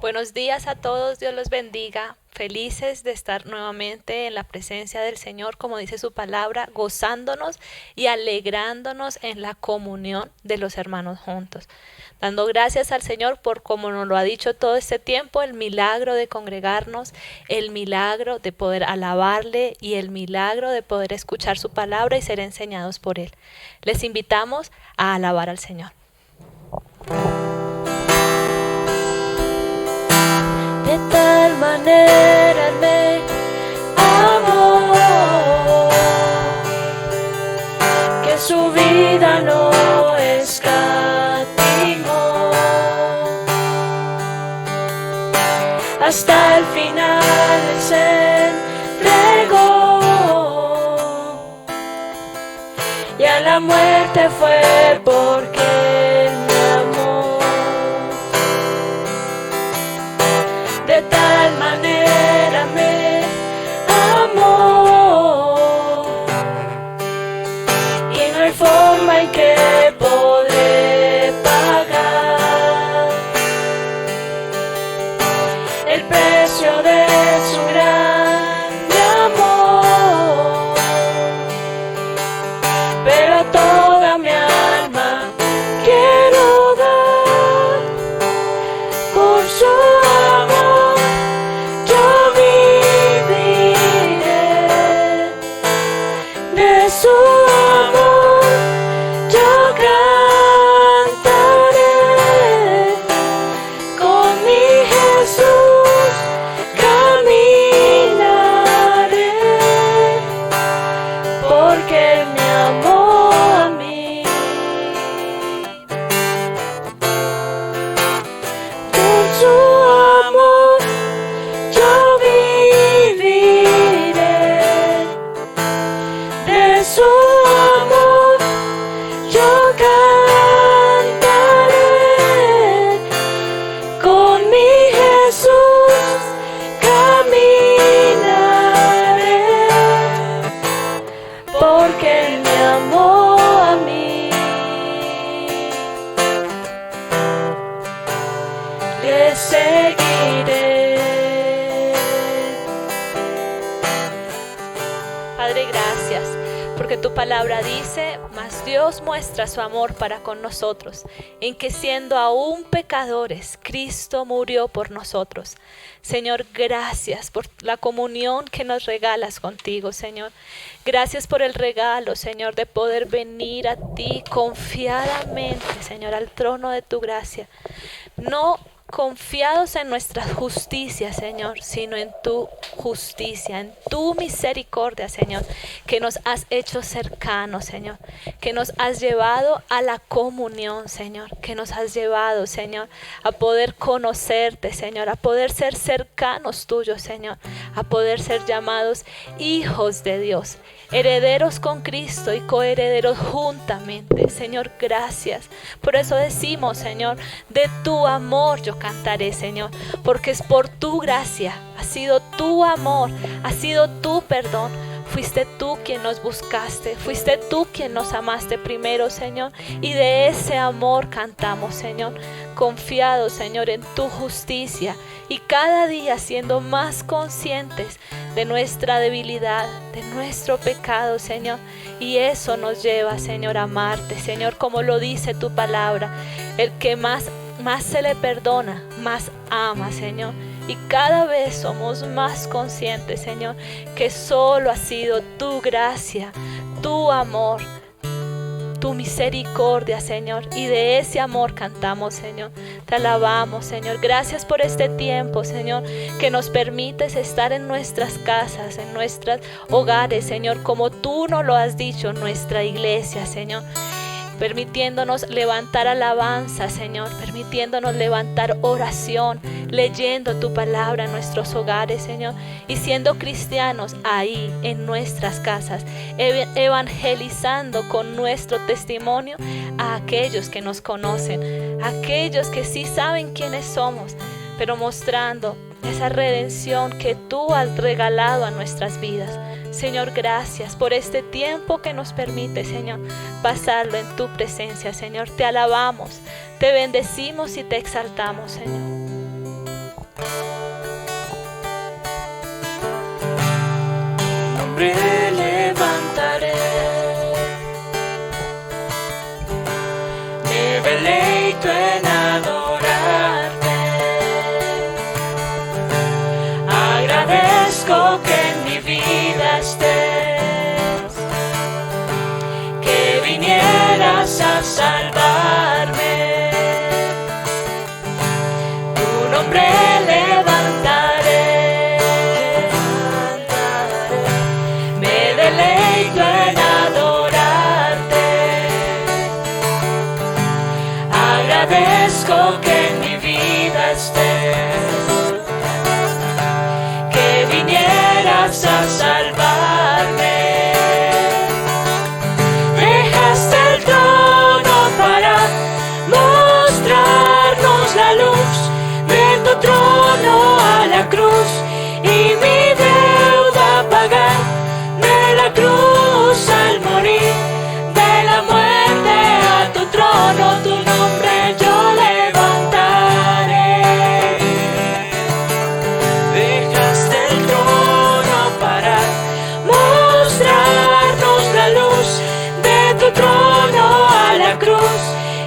Buenos días a todos, Dios los bendiga. Felices de estar nuevamente en la presencia del Señor, como dice su palabra, gozándonos y alegrándonos en la comunión de los hermanos juntos. Dando gracias al Señor por, como nos lo ha dicho todo este tiempo, el milagro de congregarnos, el milagro de poder alabarle y el milagro de poder escuchar su palabra y ser enseñados por Él. Les invitamos a alabar al Señor. De tal manera Él me amó, que su vida no escatimó. Hasta el final Él se entregó, y a la muerte fue porque Él me amó. De tal manera me amó, y no hay forma en que podré pagar el precio de su grande amor. Pero a toda mi alma quiero dar por su amor. De su amor yo cantaré, con mi Jesús caminaré, porque Él me amó a mí. Por su amor yo viviré, de su amor yo cantaré, con mi Jesús caminaré, porque Él me amó a mí. Le seguiré. Padre, gracias, porque tu palabra dice, mas Dios muestra su amor para con nosotros, en que siendo aún pecadores, Cristo murió por nosotros. Señor, gracias por la comunión que nos regalas contigo, Señor. Gracias por el regalo, Señor, de poder venir a ti confiadamente, Señor, al trono de tu gracia. No confiados en nuestra justicia, Señor, sino en tu justicia, en tu misericordia, Señor, que nos has hecho cercanos, Señor, que nos has llevado a la comunión, Señor, que nos has llevado, Señor, a poder conocerte, Señor, a poder ser cercanos tuyos, Señor, a poder ser llamados hijos de Dios, herederos con Cristo y coherederos juntamente. Señor, gracias. Por eso decimos, Señor, de tu amor yo cantaré, Señor, porque es por tu gracia, ha sido tu amor, ha sido tu perdón. Fuiste tú quien nos buscaste, fuiste tú quien nos amaste primero, Señor, y de ese amor cantamos, Señor, confiados, Señor, en tu justicia y cada día siendo más conscientes de nuestra debilidad, de nuestro pecado, Señor, y eso nos lleva, Señor, a amarte, Señor, como lo dice tu palabra, el que más se le perdona, más ama, Señor. Y cada vez somos más conscientes, Señor, que solo ha sido tu gracia, tu amor, tu misericordia, Señor. Y de ese amor cantamos, Señor. Te alabamos, Señor. Gracias por este tiempo, Señor, que nos permites estar en nuestras casas, en nuestros hogares, Señor, como tú nos lo has dicho, nuestra iglesia, Señor. Permitiéndonos levantar alabanza, Señor, permitiéndonos levantar oración, leyendo tu palabra en nuestros hogares, Señor, y siendo cristianos ahí en nuestras casas, evangelizando con nuestro testimonio a aquellos que nos conocen, a aquellos que sí saben quiénes somos, pero mostrando esa redención que tú has regalado a nuestras vidas. Señor, gracias por este tiempo que nos permite, Señor, pasarlo en tu presencia, Señor. Te alabamos, te bendecimos y te exaltamos, Señor. nombre levantaré. Me deleito en adorarte. Agradezco que en mi vida estés, que vinieras a salvarme. Tu nombre levantaré. Me deleito en adorarte. Agradezco que en mi vida estés, que vinieras a salvarme. Dejaste el trono para mostrarnos la luz de tu trono a la cruz, y mi deuda pagar de la cruz al morir, de la muerte a tu trono, tu nombre yo levantaré. Dejaste el trono para mostrarnos la luz de tu trono a la cruz,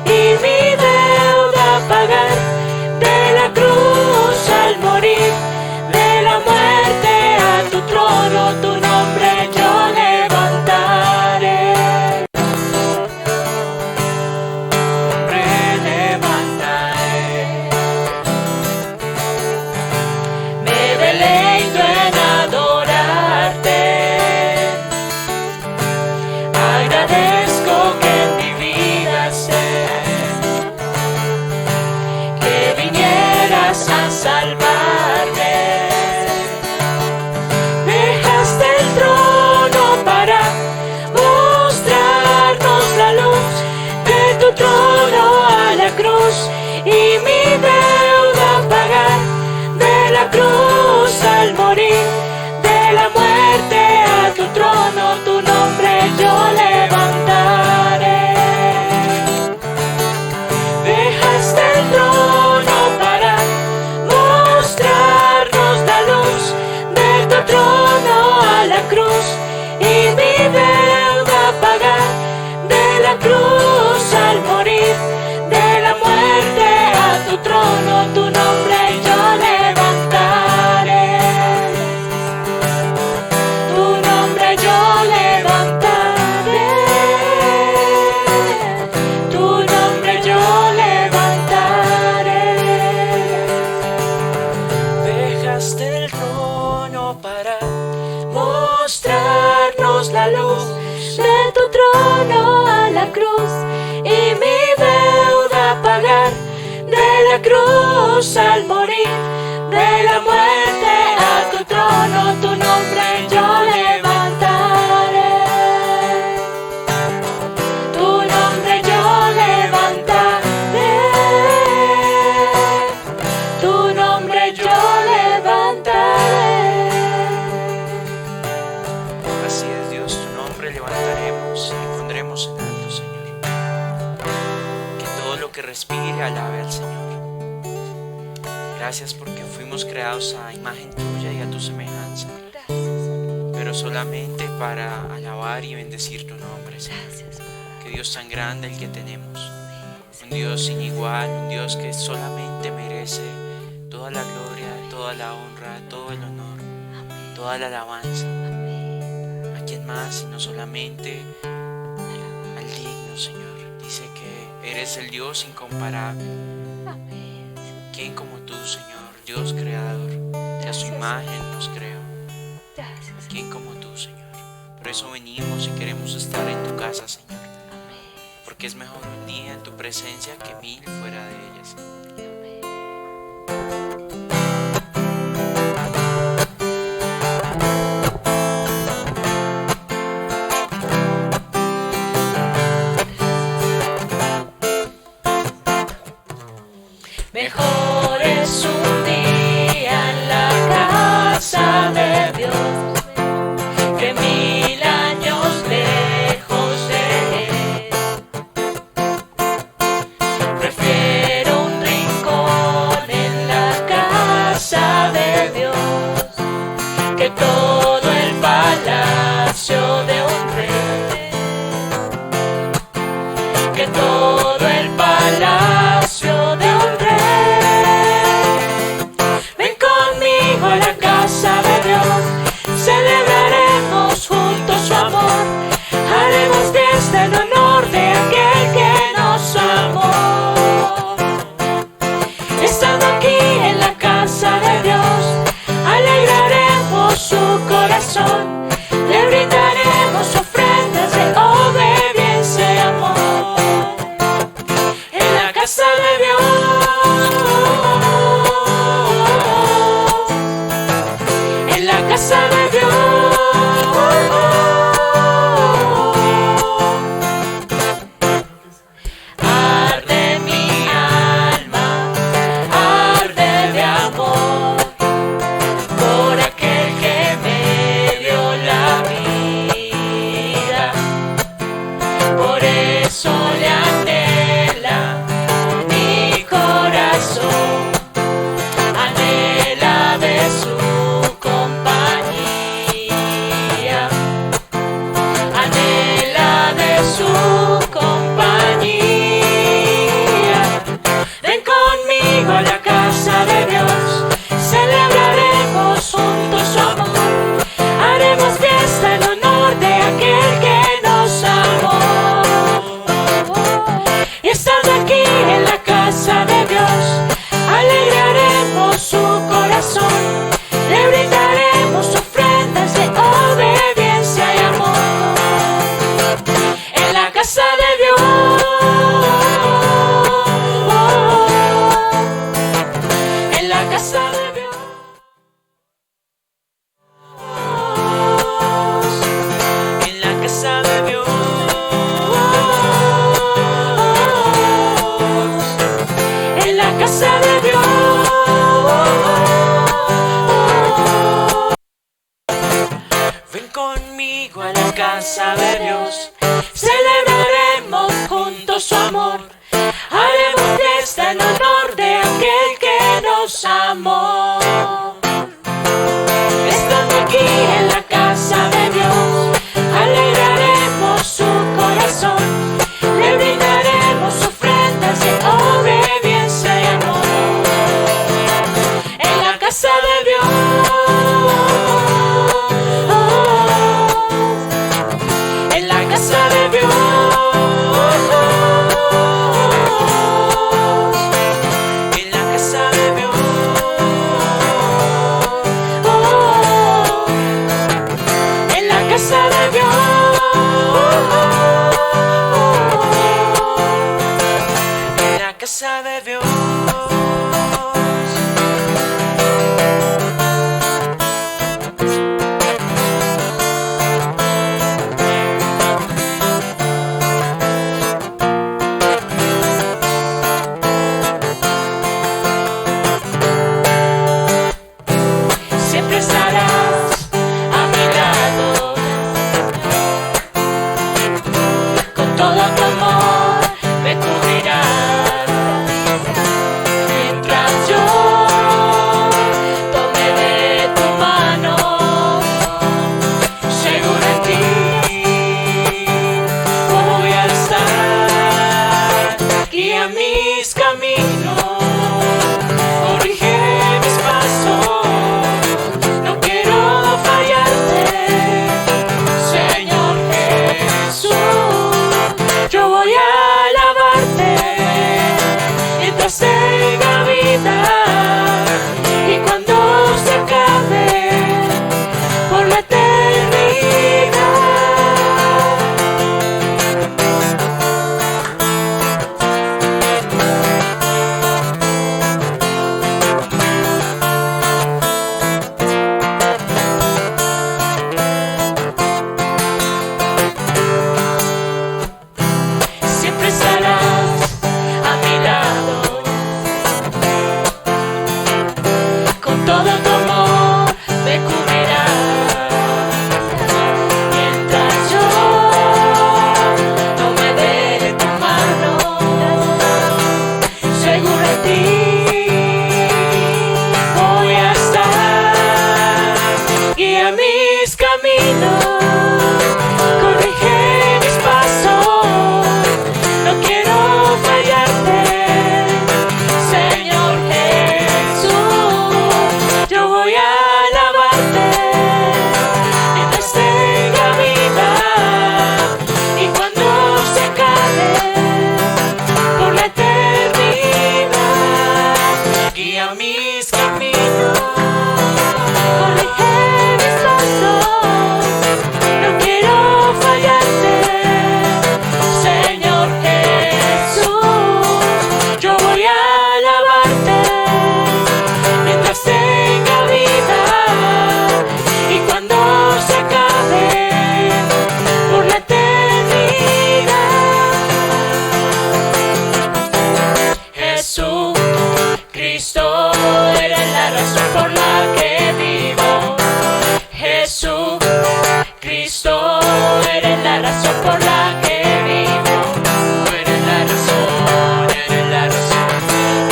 y mi deuda pagar de la cruz al morir, de la muerte a tu trono, tu nombre yo levantaré. Nombre levantaré. Me deleito en adorarte. Agradezco que en mi vida estés, que vinieras a salvarme. Dejaste el trono para mostrarnos la luz de tu trono a la cruz, y mi deuda pagar de la cruz al morir, de la muerte a tu trono, tu nombre yo levantaré. Dejaste el trono para mostrarnos la luz de tu trono a la cruz, y mi deuda pagar de la cruz al morir, de la muerte a tu trono, tu nombre yo levantaré. Tu nombre yo levantaré. Tu nombre yo levantaré. Dejaste el trono para mostrarnos la luz de tu trono a la cruz, y mi deuda pagar de la cruz al morir, de la muerte a tu trono, tu nombre yo levantaré. Tu nombre yo levantaré. Tu nombre yo levantaré. Así es, Dios, tu nombre levantaremos y pondremos en alto, Señor. Que todo lo que respire alabe al Señor. Gracias porque fuimos creados a imagen tuya y a tu semejanza, pero solamente para alabar y bendecir tu nombre, Señor. Gracias, Padre. Qué Dios tan grande el que tenemos. Un Dios sin igual, un Dios que solamente merece toda la gloria, toda la honra, todo el honor, toda la alabanza. ¿A quién más sino solamente al digno, Señor? Dice que eres el Dios incomparable. ¿Quién como tú, Señor? Dios creador, que a su imagen nos creó. Gracias. ¿Quién como tú, Señor? Por eso venimos y queremos estar en tu casa, Señor. Porque es mejor un día en tu presencia que 1000 fuera de ellas. Mejor es un día en la casa de Dios que 1000 años lejos de Él. Prefiero un rincón que todo el palacio de un rey. Ven conmigo a la casa de Dios, celebraremos juntos su amor, haremos fiesta en honor de aquel que nos amó. Estando aquí en la casa de Dios, alegraremos su corazón, le brindaremos ofrendas de obediencia y amor. En la casa de Dios, en la casa de Dios, arde mi alma, arde de amor por aquel que me dio la vida. Por eso le anhela mi corazón, anhela de su compañía, anhela de su compañía. Ven conmigo a la casa de Dios, celebraremos juntos su amor, haremos fiesta en honor de aquel que nos amó. Y estando aquí en la casa de Dios, alegraremos su corazón, le brindaremos ofrendas de obediencia y amor. En la casa de Dios, en la casa de Dios, en la casa de Dios, en la casa de Dios. Ven conmigo a la casa de Dios, celebraremos juntos su amor, haremos fiesta en honor de aquel que nos amó. Estando aquí en la casa de Dios, alegraremos su corazón, le brindaremos ofrendas de obediencia y amor. En la casa de Dios, en la casa de Dios, en la casa de Dios, en la casa de Dios, en la casa de Dios. Siempre estarás a mi lado, con todo tu amor me cubrirás, mientras yo tome de tu mano, seguro en ti voy a estar. Guía mis caminos, corrige mis pasos, no quiero fallarte, Señor Jesús. Yo voy a alabarte mientras tenga vida, y cuando se acabe por la eternidad. razón por la que vivo. Jesús, Cristo, eres la razón por la que vivo. Tú eres la razón, eres la razón,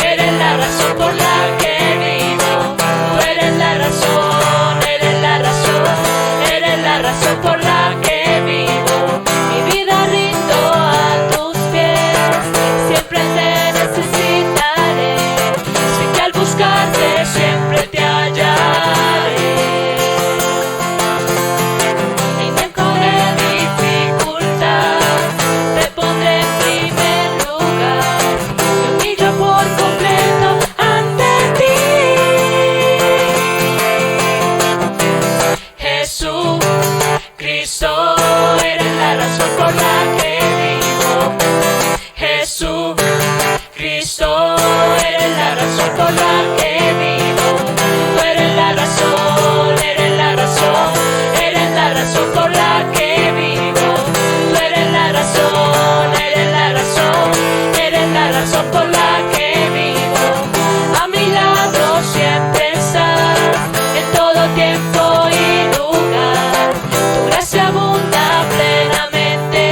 eres la razón por la que vivo. Tú eres la razón, eres la razón, eres la razón por la que vivo. Mi vida rindo a tus pies, siempre te necesitaré. Sé que al buscarte siempre te hallaré. En tiempo de dificultad te pondré en primer lugar. Me humillo por completo ante ti. Jesús, Cristo, eres la razón por la que vivo. Jesús, Cristo, eres la razón por la que vivo. Tú eres la razón, eres la razón, eres la razón por la que vivo. Tú eres la razón, eres la razón, eres la razón por la que vivo. A mi lado siempre estás, en todo tiempo y lugar. Tu gracia abunda plenamente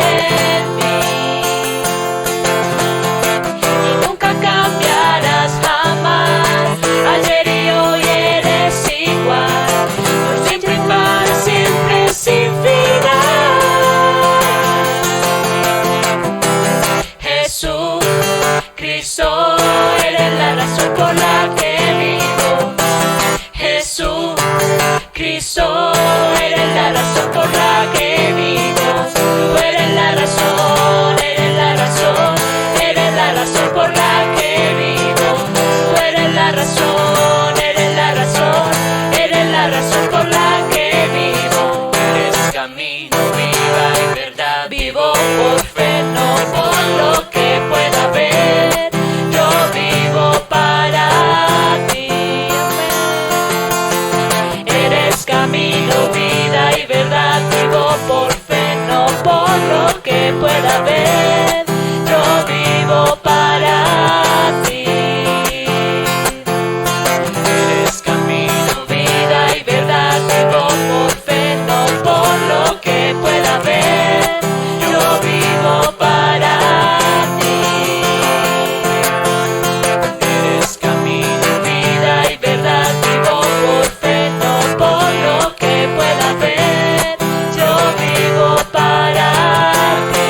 en mí. Y nunca cambiarás jamás, ayer y hoy eres igual, por siempre y para siempre sin final. Jesús, Cristo, eres la razón por la que vivo. Jesús, Cristo, eres la razón por la que vivo. Tú eres la razón, eres la razón, eres la razón por la que vivo. Tú eres la razón, eres la razón, eres la razón por la que vivo. Eres camino, vida y verdad. Vivo por fe, no por lo que pueda ver. Yo vivo para ti. Eres camino, vida y verdad. Vivo por fe, no por lo que pueda ver. Yo vivo para ti. Eres camino, vida y verdad. Vivo por fe, no por lo que pueda ver. Yo vivo para ti. Eres camino, vida y verdad. Vivo por fe, no por lo que pueda ver. Yo vivo para ti.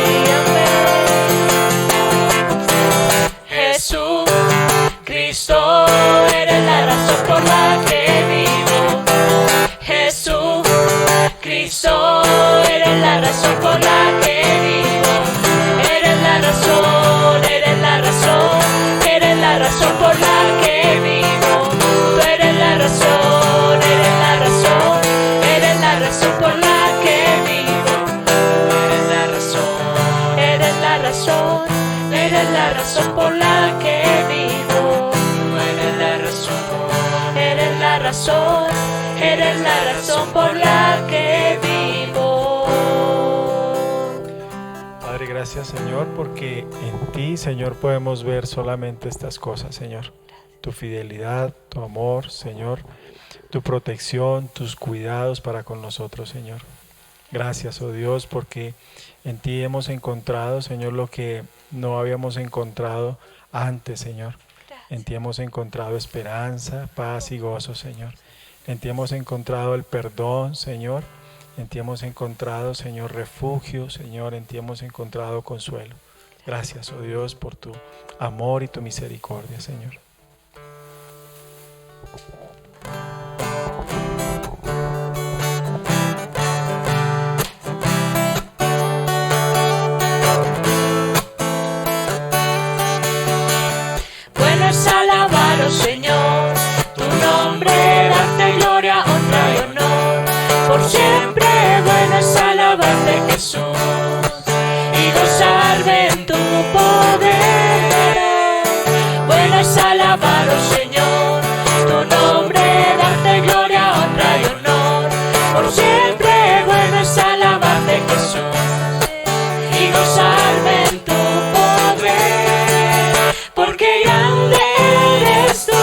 Jesús, Cristo, eres la razón por la que vivo. Jesús, Cristo, eres la razón por la que vivo. Eres la razón, eres la razón, eres la razón por la que vivo. Tú eres la razón, eres la razón, eres la razón por la que vivo. Eres la razón, eres la razón, eres la razón por la que vivo. Eres la razón, eres la razón, eres la razón por la que vivo. Padre, gracias, Señor, porque en ti, Señor, podemos ver solamente estas cosas, Señor. Tu fidelidad, tu amor, Señor, tu protección, tus cuidados para con nosotros, Señor. Gracias, oh Dios, porque en ti hemos encontrado, Señor, lo que no habíamos encontrado antes, Señor. En ti hemos encontrado esperanza, paz y gozo, Señor. En ti hemos encontrado el perdón, Señor. En ti hemos encontrado, Señor, refugio, Señor. En ti hemos encontrado consuelo. Gracias, oh Dios, por tu amor y tu misericordia, Señor. Bueno es alabar, oh Señor, tu nombre, darte gloria, honra y honor. Por siempre bueno es alabarte, Jesús, y gozarme en tu poder. Bueno es alabar, oh Señor, tu nombre, darte gloria, honra y honor. Por siempre bueno es alabarte, Jesús, y gozarme en tu poder. Porque grande eres tú,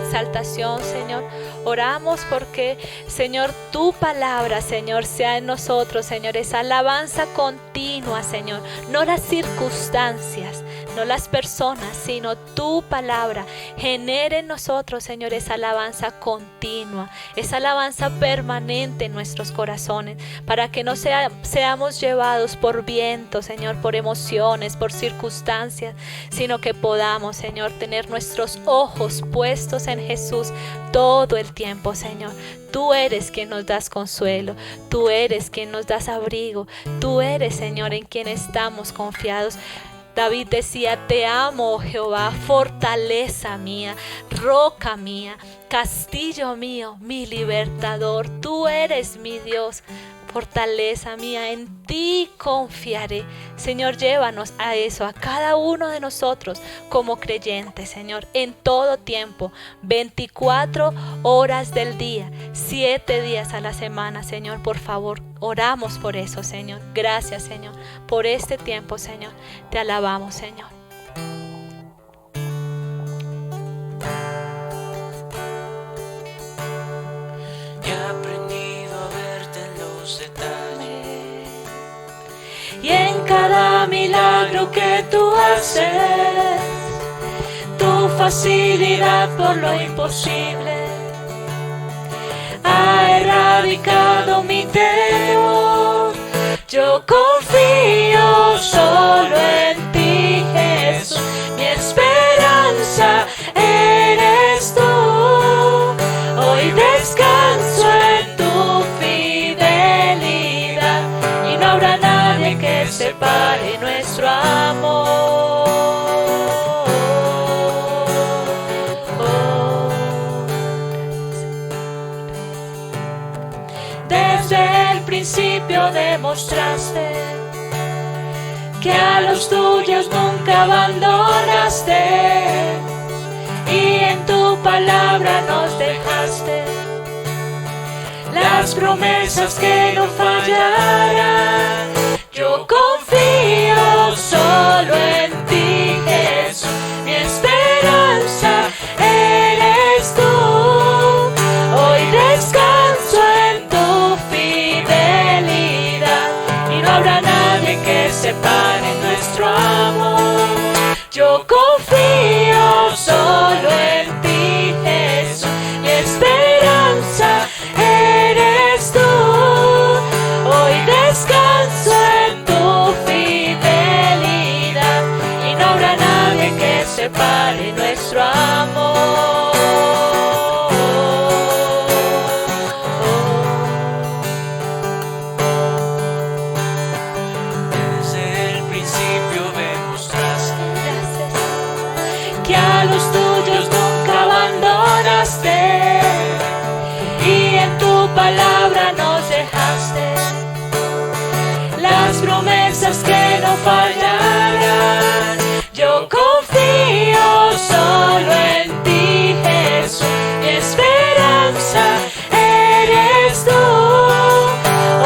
exaltación, Señor. Oramos porque, Señor, tu palabra, Señor, sea en nosotros, Señor, esa alabanza continua, Señor, no las circunstancias, no las personas, sino tu palabra. Genere en nosotros, Señor, esa alabanza continua, esa alabanza permanente en nuestros corazones, para que no seamos llevados por viento, Señor, por emociones, por circunstancias, sino que podamos, Señor, tener nuestros ojos puestos en Jesús todo el tiempo, Señor. Tú eres quien nos das consuelo, tú eres quien nos das abrigo, tú eres, Señor, en quien estamos confiados. David decía: te amo, oh Jehová, fortaleza mía, roca mía, castillo mío, mi libertador. Tú eres mi Dios, fortaleza mía, en ti confiaré. Señor, llévanos a eso, a cada uno de nosotros como creyentes, Señor, en todo tiempo, 24 horas del día, 7 días a la semana, Señor, por favor, oramos por eso, Señor. Gracias, Señor, por este tiempo, Señor. Te alabamos, Señor. Y en cada milagro que tú haces, tu facilidad por lo imposible ha erradicado mi temor. Yo confío solo en ti, Jesús, mi esperanza eres tú. Hoy descanso en tu fidelidad y no habrá nadie que separe nuestro amor. Desde el principio demostraste que a los tuyos nunca abandonaste, y en tu palabra nos dejaste las promesas que no fallarán. Yo confío solo en ti, Jesús, mi esperanza eres tú. Hoy descanso en tu fidelidad y no habrá nadie que separe nuestro amor. Yo confío solo en ti, Jesús, mi esperanza eres tú. Hoy descanso en tu fidelidad y no habrá nadie que separe nuestro amor. Desde el principio demostraste que a los tuyos nunca abandonaste, y en tu palabra nos dejaste las promesas que no fallarán. Yo confío solo en ti, Jesús, mi esperanza eres tú.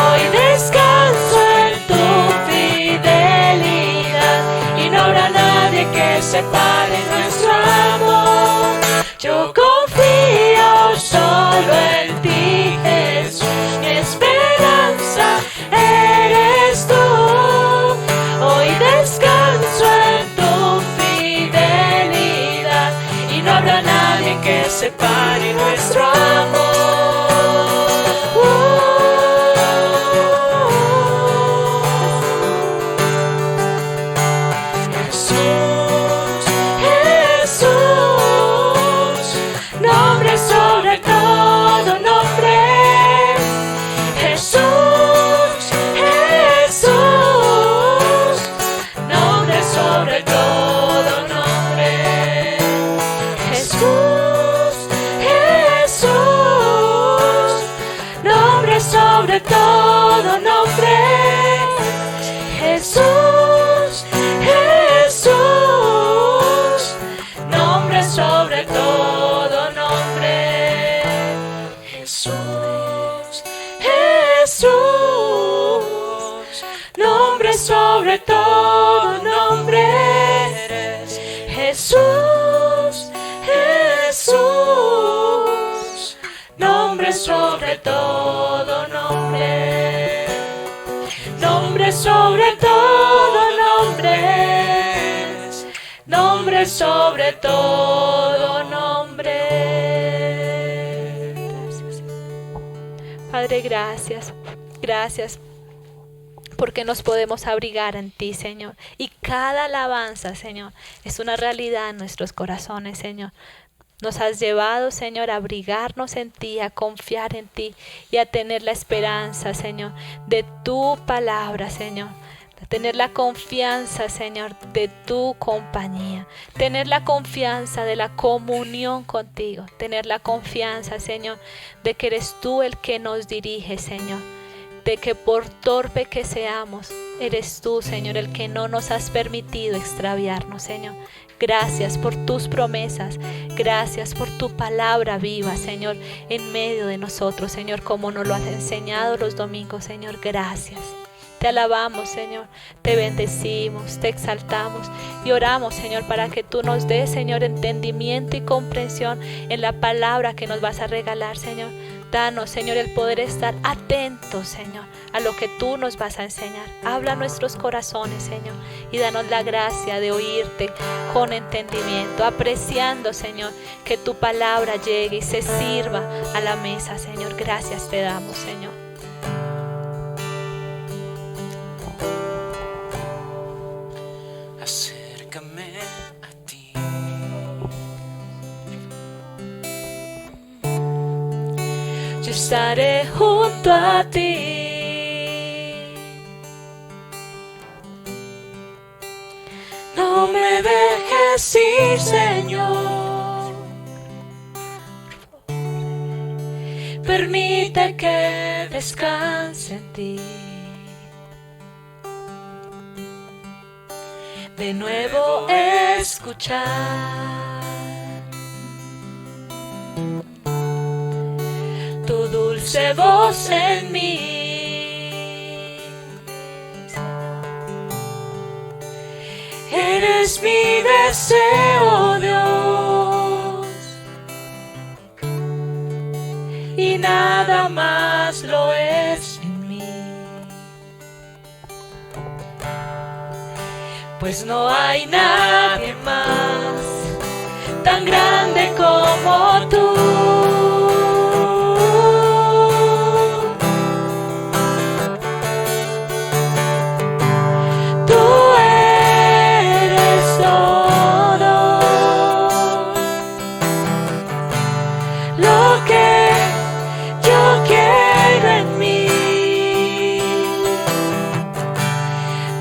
Hoy descanso en tu fidelidad y no habrá nadie que separe nuestro amor. Yo confío solo en ti, Jesús, mi esperanza eres tú. Hoy descanso en tu fidelidad y no habrá nadie que separe nuestro amor. Jesús, Jesús, nombre sobre todo nombre. Jesús, Jesús, nombre sobre todo nombre. Jesús, Jesús, nombre sobre todo nombre. Jesús, Jesús, nombre sobre todo nombre. Jesús, Jesús, nombre sobre todo nombre. Jesús, Jesús, nombre sobre todo nombre, nombre sobre todo nombre, nombre sobre todo nombre. Gracias. Padre, gracias. Gracias porque nos podemos abrigar en ti, Señor. Y cada alabanza, Señor, es una realidad en nuestros corazones, Señor. Nos has llevado, Señor, a abrigarnos en ti, a confiar en ti y a tener la esperanza, Señor, de tu palabra, Señor. A tener la confianza, Señor, de tu compañía. Tener la confianza de la comunión contigo. Tener la confianza, Señor, de que eres tú el que nos dirige, Señor. De que por torpe que seamos, eres tú, Señor, el que no nos has permitido extraviarnos, Señor. Gracias por tus promesas, gracias por tu palabra viva, Señor, en medio de nosotros, Señor, como nos lo has enseñado los domingos, Señor. Gracias. Te alabamos, Señor, te bendecimos, te exaltamos y oramos, Señor, para que tú nos des, Señor, entendimiento y comprensión en la palabra que nos vas a regalar, Señor. Danos, Señor, el poder estar atentos, Señor, a lo que tú nos vas a enseñar. Habla a nuestros corazones, Señor, y danos la gracia de oírte con entendimiento, apreciando, Señor, que tu palabra llegue y se sirva a la mesa, Señor. Gracias te damos, Señor. Acércame a ti. Yo estaré junto a ti. No me dejes ir, Señor. Permite que descanse en ti. De nuevo escuchar tu dulce voz en mí. Eres mi deseo, Dios, y nada más lo es en mí. Pues no hay nadie más tan grande como tú. Tú eres todo lo que yo quiero en mí.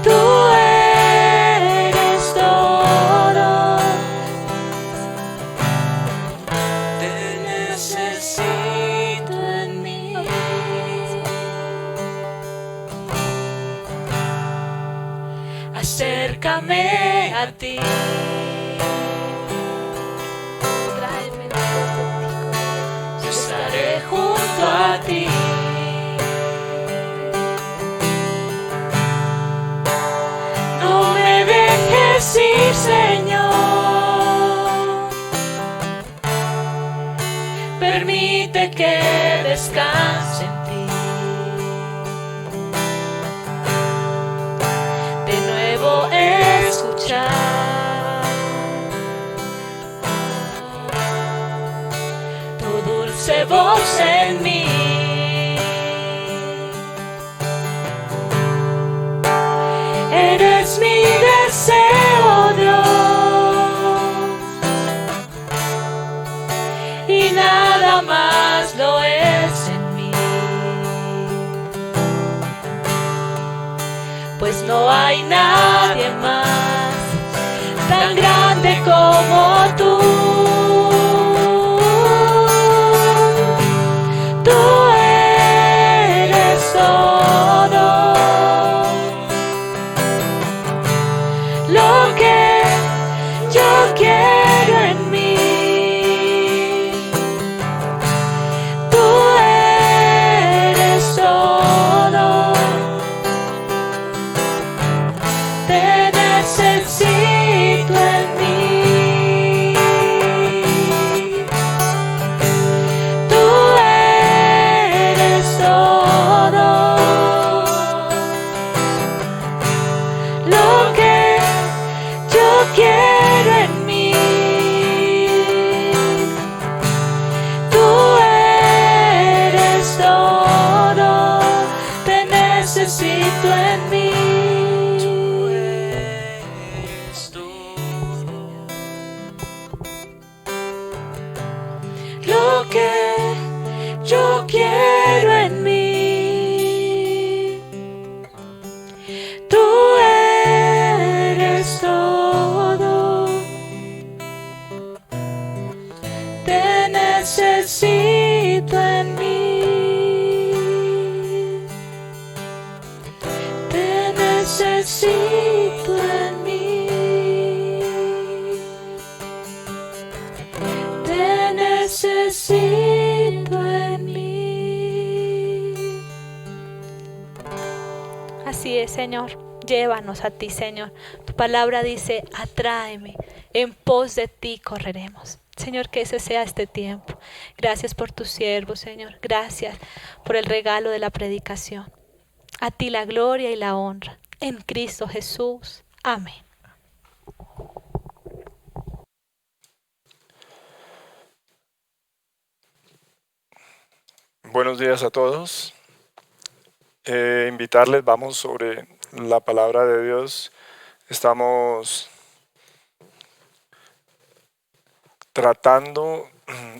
Tú eres todo. Te necesito en mí. Acércame a ti. Tráeme lejos de ti, corazón. Yo estaré junto a ti. No me dejes ir, Señor. Permite que descanse en ti. De nuevo escuchar tu dulce voz en mí. Eres mi deseo, Dios, y nada más lo es en mí. Pues no hay nadie más tan grande como tú. Tú eres todo lo que yo quiero en mí. Tú eres todo en mí. Tú eres todo. Lo que yo quiero en mí. Tú eres todo. Te necesito en mí. Te necesito en mí. Te necesito en mí. Así es, Señor. Llévanos a ti, Señor. Tu palabra dice, atráeme, en pos de ti correremos. Señor, que ese sea este tiempo. Gracias por tu siervo, Señor. Gracias por el regalo de la predicación. A ti la gloria y la honra. En Cristo Jesús. Amén. Buenos días a todos. Invitarles, vamos sobre la palabra de Dios. Estamos tratando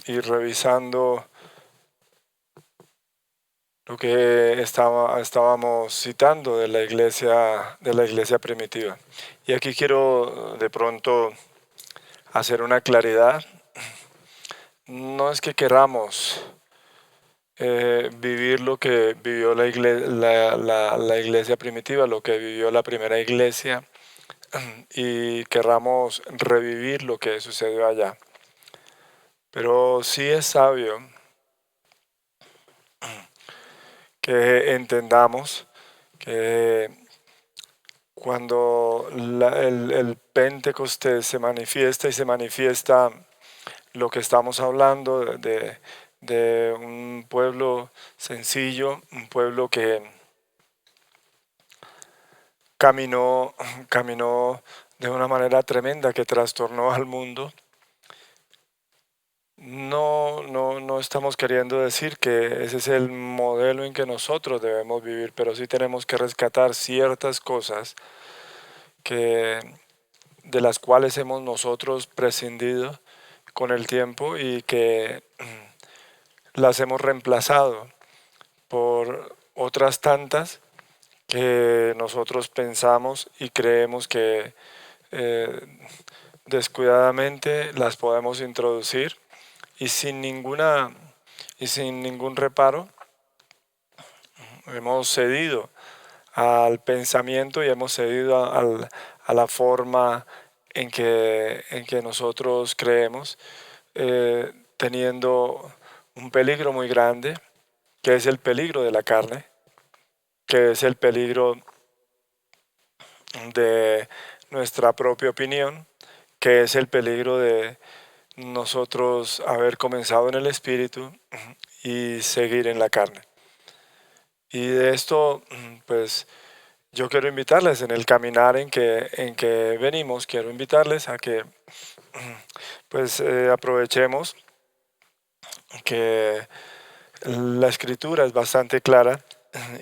y revisando lo que estábamos citando de la iglesia primitiva. Y aquí quiero de pronto hacer una claridad. No es que queramos vivir lo que vivió la iglesia primitiva, lo que vivió la primera iglesia, y querramos revivir lo que sucedió allá. Pero sí es sabio que entendamos que cuando el Pentecostés se manifiesta lo que estamos hablando de un pueblo sencillo, un pueblo que caminó de una manera tremenda que trastornó al mundo. No estamos queriendo decir que ese es el modelo en que nosotros debemos vivir, pero sí tenemos que rescatar ciertas cosas de las cuales hemos nosotros prescindido con el tiempo y que las hemos reemplazado por otras tantas que nosotros pensamos y creemos que descuidadamente las podemos introducir y sin ningún reparo hemos cedido al pensamiento y hemos cedido a la forma en que nosotros creemos, teniendo un peligro muy grande, que es el peligro de la carne, que es el peligro de nuestra propia opinión, que es el peligro de nosotros haber comenzado en el espíritu y seguir en la carne. Y de esto, pues, yo quiero invitarles en el caminar en que venimos, quiero invitarles a que pues aprovechemos que la escritura es bastante clara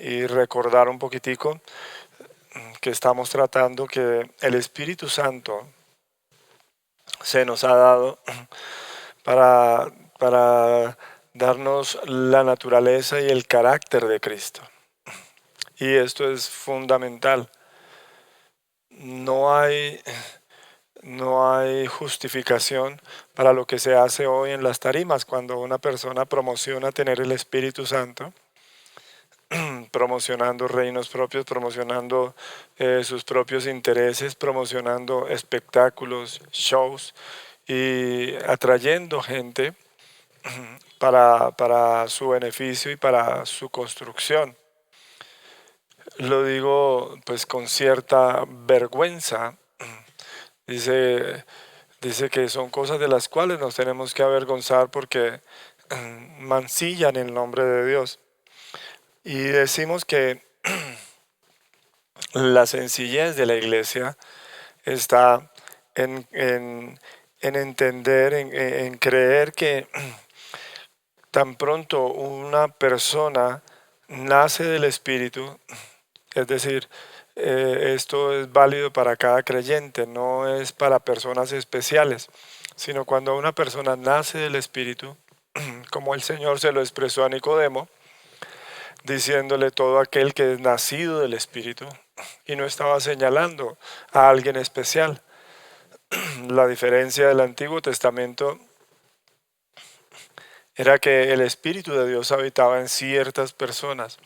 y recordar un poquitico que estamos tratando que el Espíritu Santo se nos ha dado para darnos la naturaleza y el carácter de Cristo. Y esto es fundamental. No hay justificación para lo que se hace hoy en las tarimas cuando una persona promociona tener el Espíritu Santo, promocionando reinos propios, promocionando sus propios intereses, promocionando espectáculos, shows y atrayendo gente para su beneficio y para su construcción. Lo digo pues con cierta vergüenza. Dice que son cosas de las cuales nos tenemos que avergonzar porque mancillan el nombre de Dios. Y decimos que la sencillez de la iglesia está en entender, en creer que tan pronto una persona nace del Espíritu, Es decir, esto es válido para cada creyente, no es para personas especiales, sino cuando una persona nace del Espíritu, como el Señor se lo expresó a Nicodemo, diciéndole todo aquel que es nacido del Espíritu, y no estaba señalando a alguien especial. La diferencia del Antiguo Testamento era que el Espíritu de Dios habitaba en ciertas personas,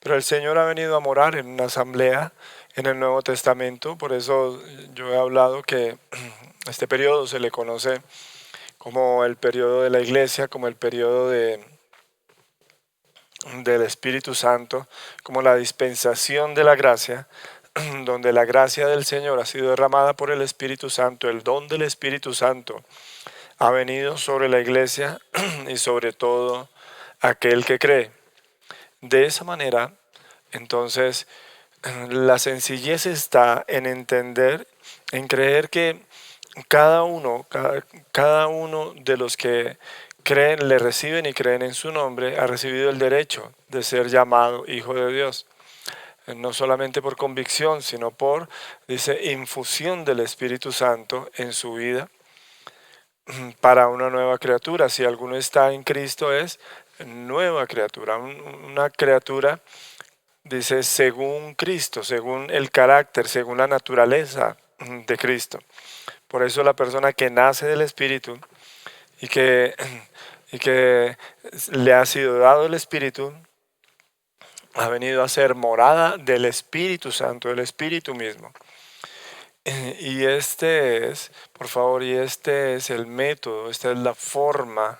pero el Señor ha venido a morar en una asamblea en el Nuevo Testamento. Por eso yo he hablado que este periodo se le conoce como el periodo de la iglesia, como el periodo del Espíritu Santo, como la dispensación de la gracia, donde la gracia del Señor ha sido derramada por el Espíritu Santo. El don del Espíritu Santo ha venido sobre la iglesia y sobre todo aquel que cree. De esa manera, entonces, la sencillez está en entender, en creer que cada uno de los que creen, le reciben y creen en su nombre, ha recibido el derecho de ser llamado hijo de Dios. No solamente por convicción, sino por, dice, infusión del Espíritu Santo en su vida para una nueva criatura. Si alguno está en Cristo, es nueva criatura, una criatura, dice, según Cristo, según el carácter, según la naturaleza de Cristo. Por eso la persona que nace del Espíritu y que le ha sido dado el Espíritu, ha venido a ser morada del Espíritu Santo, del Espíritu mismo. Y este es, por favor, y este es el método, esta es la forma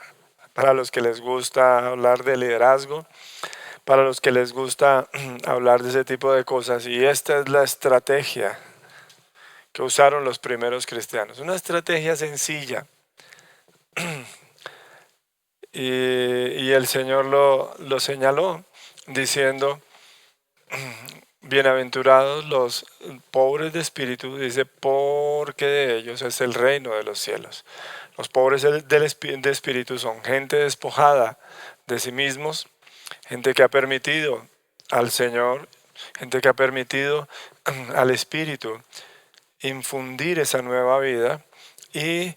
para los que les gusta hablar de liderazgo, para los que les gusta hablar de ese tipo de cosas. Y esta es la estrategia que usaron los primeros cristianos. Una estrategia sencilla. Y el Señor lo señaló diciendo, bienaventurados los pobres de espíritu, dice, porque de ellos es el reino de los cielos. Los pobres de espíritu son gente despojada de sí mismos, gente que ha permitido al Señor, gente que ha permitido al Espíritu infundir esa nueva vida y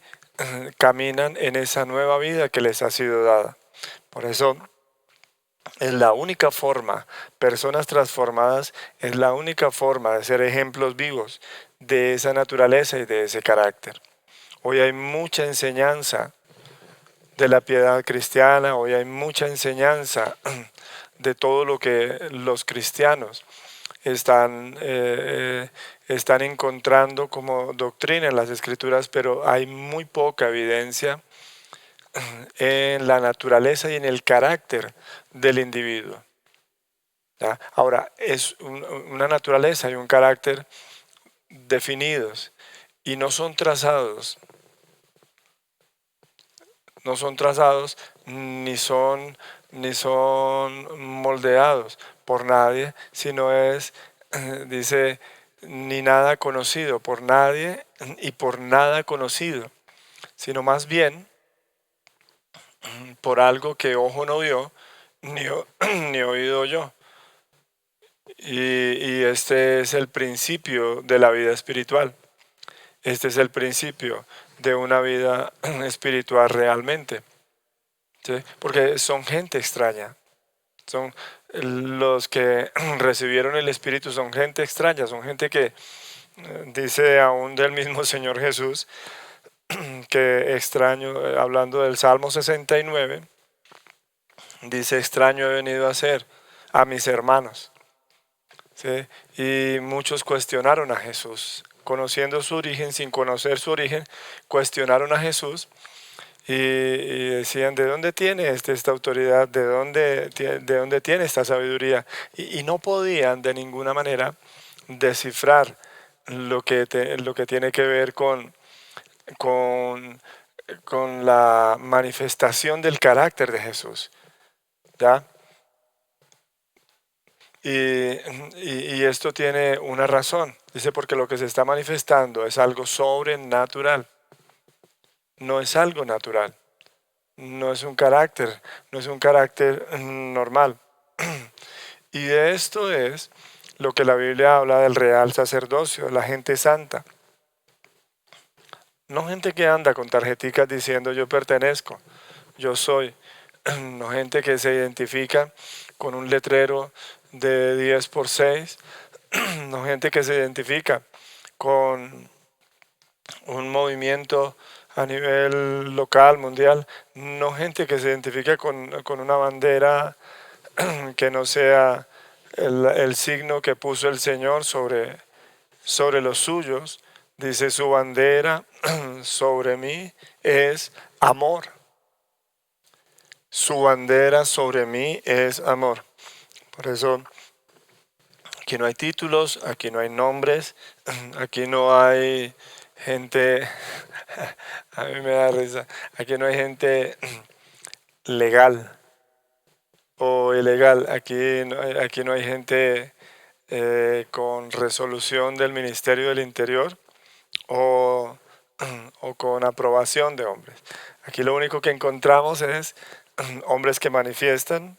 caminan en esa nueva vida que les ha sido dada. Por eso es la única forma, personas transformadas, es la única forma de ser ejemplos vivos de esa naturaleza y de ese carácter. Hoy hay mucha enseñanza de la piedad cristiana, hoy hay mucha enseñanza de todo lo que los cristianos están encontrando como doctrina en las Escrituras, pero hay muy poca evidencia en la naturaleza y en el carácter del individuo. ¿Ya? Ahora, es una naturaleza y un carácter definidos y no son trazados ni son moldeados por nadie, sino es, dice, ni nada conocido por nadie y por nada conocido, sino más bien por algo que ojo no vio, ni oído yo. Y este es el principio de la vida espiritual. Este es el principio de una vida espiritual realmente. ¿Sí? Porque son gente extraña. Son los que recibieron el Espíritu, son gente extraña, son gente que dice aún del mismo Señor Jesús, que extraño, hablando del Salmo 69, dice, extraño he venido a ser a mis hermanos. ¿Sí? Y muchos cuestionaron a Jesús, conociendo su origen, sin conocer su origen, cuestionaron a Jesús y decían, ¿de dónde tiene esta autoridad? ¿De dónde tiene esta sabiduría? Y no podían de ninguna manera descifrar lo que tiene que ver con la manifestación del carácter de Jesús. ¿Ya? Y esto tiene una razón. Dice, porque lo que se está manifestando es algo sobrenatural. No es algo natural. No es un carácter normal. Y de esto es lo que la Biblia habla del real sacerdocio, la gente santa. No gente que anda con tarjeticas diciendo yo pertenezco, yo soy. No gente que se identifica con un letrero de 10 por 6. No gente que se identifica con un movimiento a nivel local, mundial. No gente que se identifica con una bandera que no sea el signo que puso el Señor sobre los suyos. Dice su bandera sobre mí es amor. Su bandera sobre mí es amor. Por eso aquí no hay títulos, aquí no hay nombres, aquí no hay gente, a mí me da risa, aquí no hay gente legal o ilegal, aquí no hay gente con resolución del Ministerio del Interior o con aprobación de hombres. Aquí lo único que encontramos es hombres que manifiestan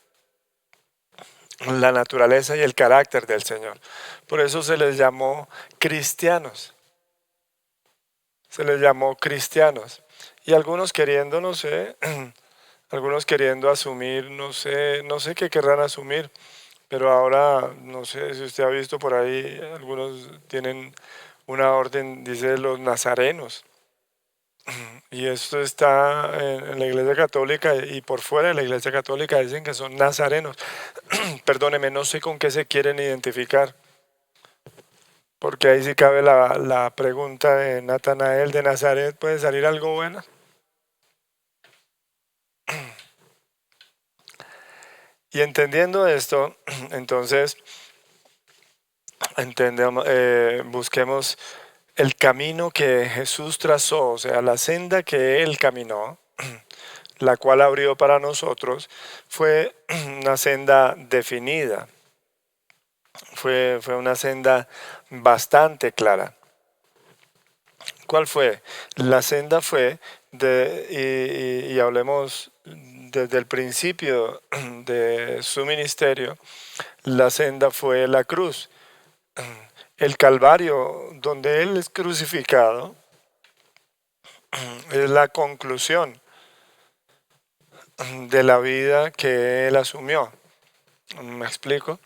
la naturaleza y el carácter del Señor. Por eso se les llamó cristianos. Se les llamó cristianos. Y algunos queriendo, no sé, algunos queriendo asumir, no sé qué querrán asumir, pero ahora, no sé si usted ha visto por ahí, algunos tienen una orden, dice los nazarenos. Y esto está en la Iglesia Católica y por fuera de la Iglesia Católica dicen que son nazarenos. Perdóneme, no sé con qué se quieren identificar, porque ahí sí cabe la pregunta de Natanael de Nazaret, ¿puede salir algo bueno? Y entendiendo esto, entonces busquemos el camino que Jesús trazó, o sea, la senda que Él caminó, la cual abrió para nosotros, fue una senda definida, fue una senda bastante clara. ¿Cuál fue? La senda fue, y hablemos desde el principio de su ministerio, la senda fue la cruz. El Calvario, donde Él es crucificado, es la conclusión de la vida que Él asumió. ¿Me explico?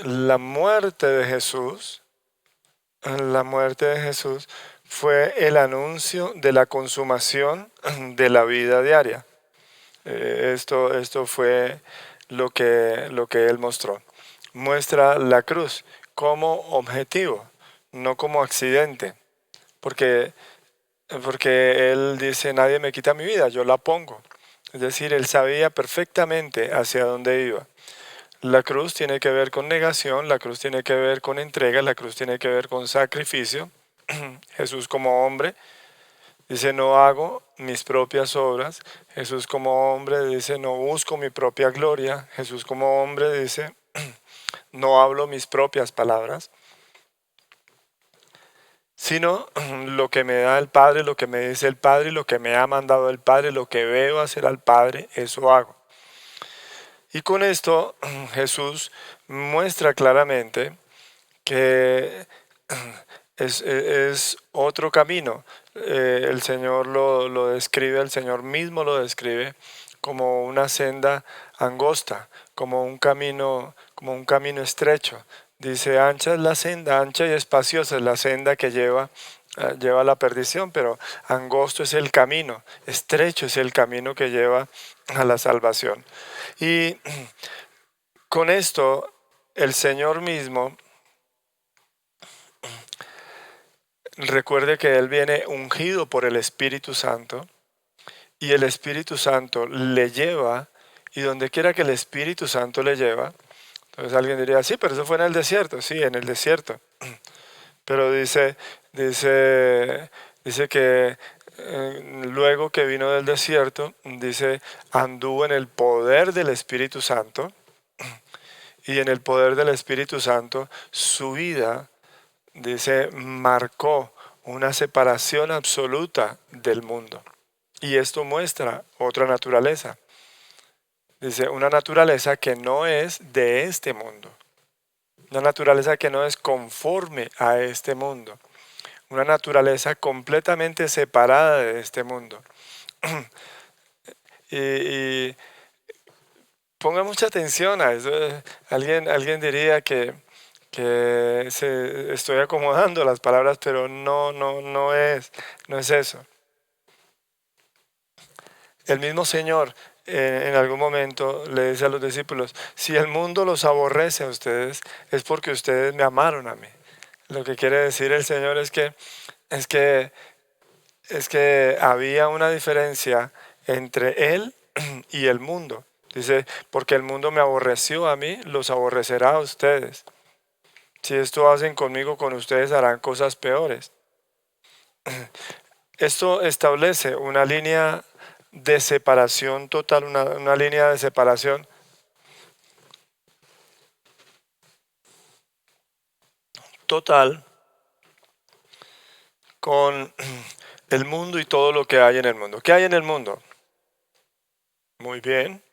La muerte de Jesús fue el anuncio de la consumación de la vida diaria. Esto fue lo que Él mostró. Muestra la cruz como objetivo, no como accidente, porque Él dice, nadie me quita mi vida, yo la pongo. Es decir, Él sabía perfectamente hacia dónde iba. La cruz tiene que ver con negación, la cruz tiene que ver con entrega, la cruz tiene que ver con sacrificio. Jesús como hombre dice, no hago mis propias obras. Jesús como hombre dice, no busco mi propia gloria. Jesús como hombre dice, no hablo mis propias palabras, sino lo que me da el Padre, lo que me dice el Padre, lo que me ha mandado el Padre, lo que veo hacer al Padre, eso hago. Y con esto Jesús muestra claramente que es otro camino. El Señor lo describe, el Señor mismo lo describe como una senda angosta, como un camino estrecho. Dice, ancha es la senda, ancha y espaciosa es la senda que lleva a la perdición, pero angosto es el camino, estrecho es el camino que lleva a la salvación. Y con esto el Señor mismo, recuerde que Él viene ungido por el Espíritu Santo y el Espíritu Santo le lleva, y donde quiera que el Espíritu Santo le lleva, entonces alguien diría, sí, pero eso fue en el desierto, sí, en el desierto. Pero dice que luego que vino del desierto, dice, anduvo en el poder del Espíritu Santo, y en el poder del Espíritu Santo su vida, dice, marcó una separación absoluta del mundo. Y esto muestra otra naturaleza. Dice, una naturaleza que no es de este mundo. una naturaleza que no es conforme a este mundo, una naturaleza completamente separada de este mundo. Y ponga mucha atención a eso. Alguien diría que estoy acomodando las palabras, pero no es eso. El mismo Señor en algún momento le dice a los discípulos: si el mundo los aborrece a ustedes, es porque ustedes me amaron a mí. Lo que quiere decir el Señor es que había una diferencia entre Él y el mundo. Dice: porque el mundo me aborreció a mí, los aborrecerá a ustedes. Si esto hacen conmigo, con ustedes harán cosas peores. Esto establece una línea de separación total, una línea de separación total con el mundo y todo lo que hay en el mundo. ¿Qué hay en el mundo? Muy bien.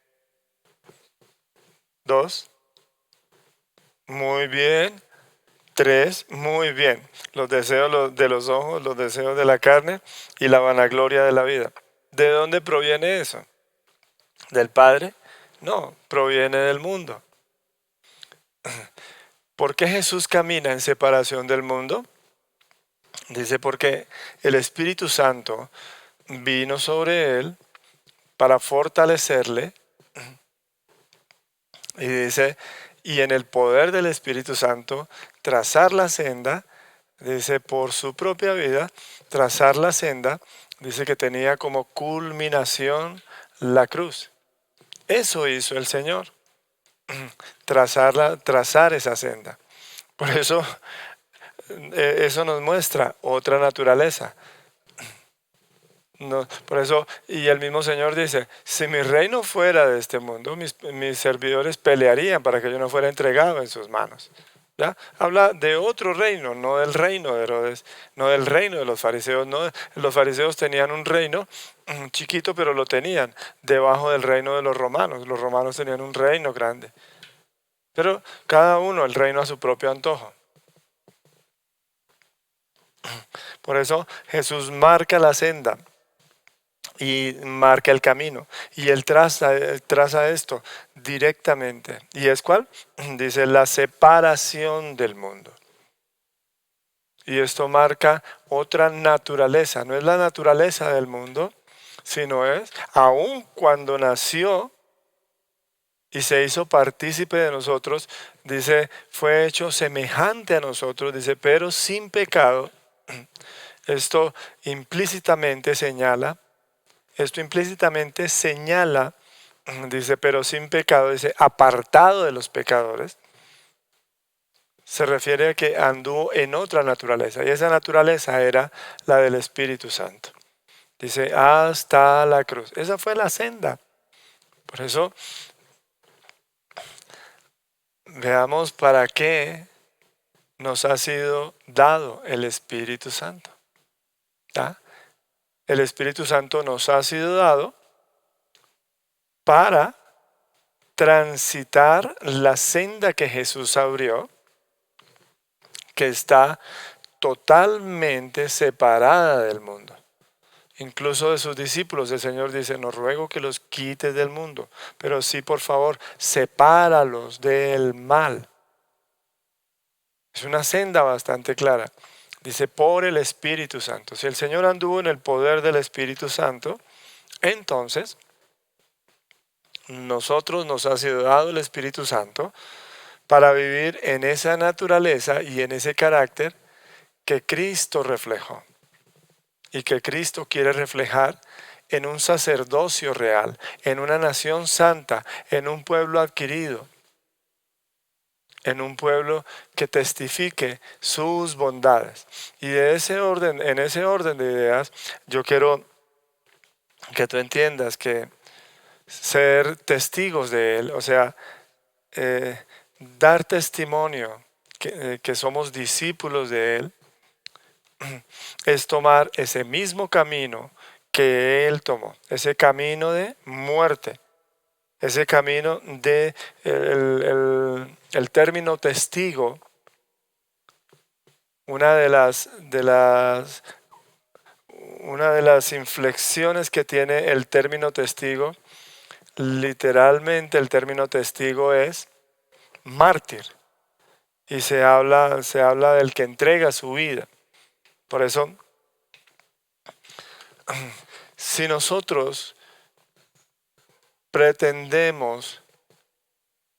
2. Muy bien. 3. Muy bien. Los deseos de los ojos, los deseos de la carne y la vanagloria de la vida. ¿De dónde proviene eso? ¿Del Padre? No, proviene del mundo. ¿Por qué Jesús camina en separación del mundo? Dice: porque el Espíritu Santo vino sobre él para fortalecerle. Y dice: y en el poder del Espíritu Santo trazar la senda. Dice: por su propia vida trazar la senda. Dice que tenía como culminación la cruz. Eso hizo el Señor, trazar esa senda. Por eso eso nos muestra otra naturaleza. No, por eso, y el mismo Señor dice: si mi reino fuera de este mundo, mis servidores pelearían para que yo no fuera entregado en sus manos. ¿Ya? Habla de otro reino, no del reino de Herodes, no del reino de los fariseos. No, los fariseos tenían un reino chiquito, pero lo tenían debajo del reino de los romanos. Los romanos tenían un reino grande, pero cada uno el reino a su propio antojo. Por eso Jesús marca la senda y marca el camino, y él traza esto directamente. ¿Y es cuál? Dice: la separación del mundo. Y esto marca otra naturaleza. No es la naturaleza del mundo, sino es, aun cuando nació y se hizo partícipe de nosotros, dice, fue hecho semejante a nosotros, dice, pero sin pecado. Esto implícitamente señala, dice, pero sin pecado, dice, apartado de los pecadores. Se refiere a que anduvo en otra naturaleza, y esa naturaleza era la del Espíritu Santo. Dice: hasta la cruz. Esa fue la senda. Por eso, veamos para qué nos ha sido dado el Espíritu Santo. ¿Ya? El Espíritu Santo nos ha sido dado para transitar la senda que Jesús abrió, que está totalmente separada del mundo. Incluso de sus discípulos, el Señor dice: no ruego que los quites del mundo, pero sí, por favor, sepáralos del mal. Es una senda bastante clara. Dice: por el Espíritu Santo. Si el Señor anduvo en el poder del Espíritu Santo, entonces nosotros nos ha sido dado el Espíritu Santo para vivir en esa naturaleza y en ese carácter que Cristo reflejó y que Cristo quiere reflejar en un sacerdocio real, en una nación santa, en un pueblo adquirido, en un pueblo que testifique sus bondades. Y en ese orden de ideas, yo quiero que tú entiendas que ser testigos de Él, o sea, dar testimonio que somos discípulos de Él, es tomar ese mismo camino que Él tomó, ese camino de muerte, ese camino de el término testigo. Una de las inflexiones que tiene el término testigo, literalmente el término testigo es mártir, y se habla del que entrega su vida. Por eso, si nosotros pretendemos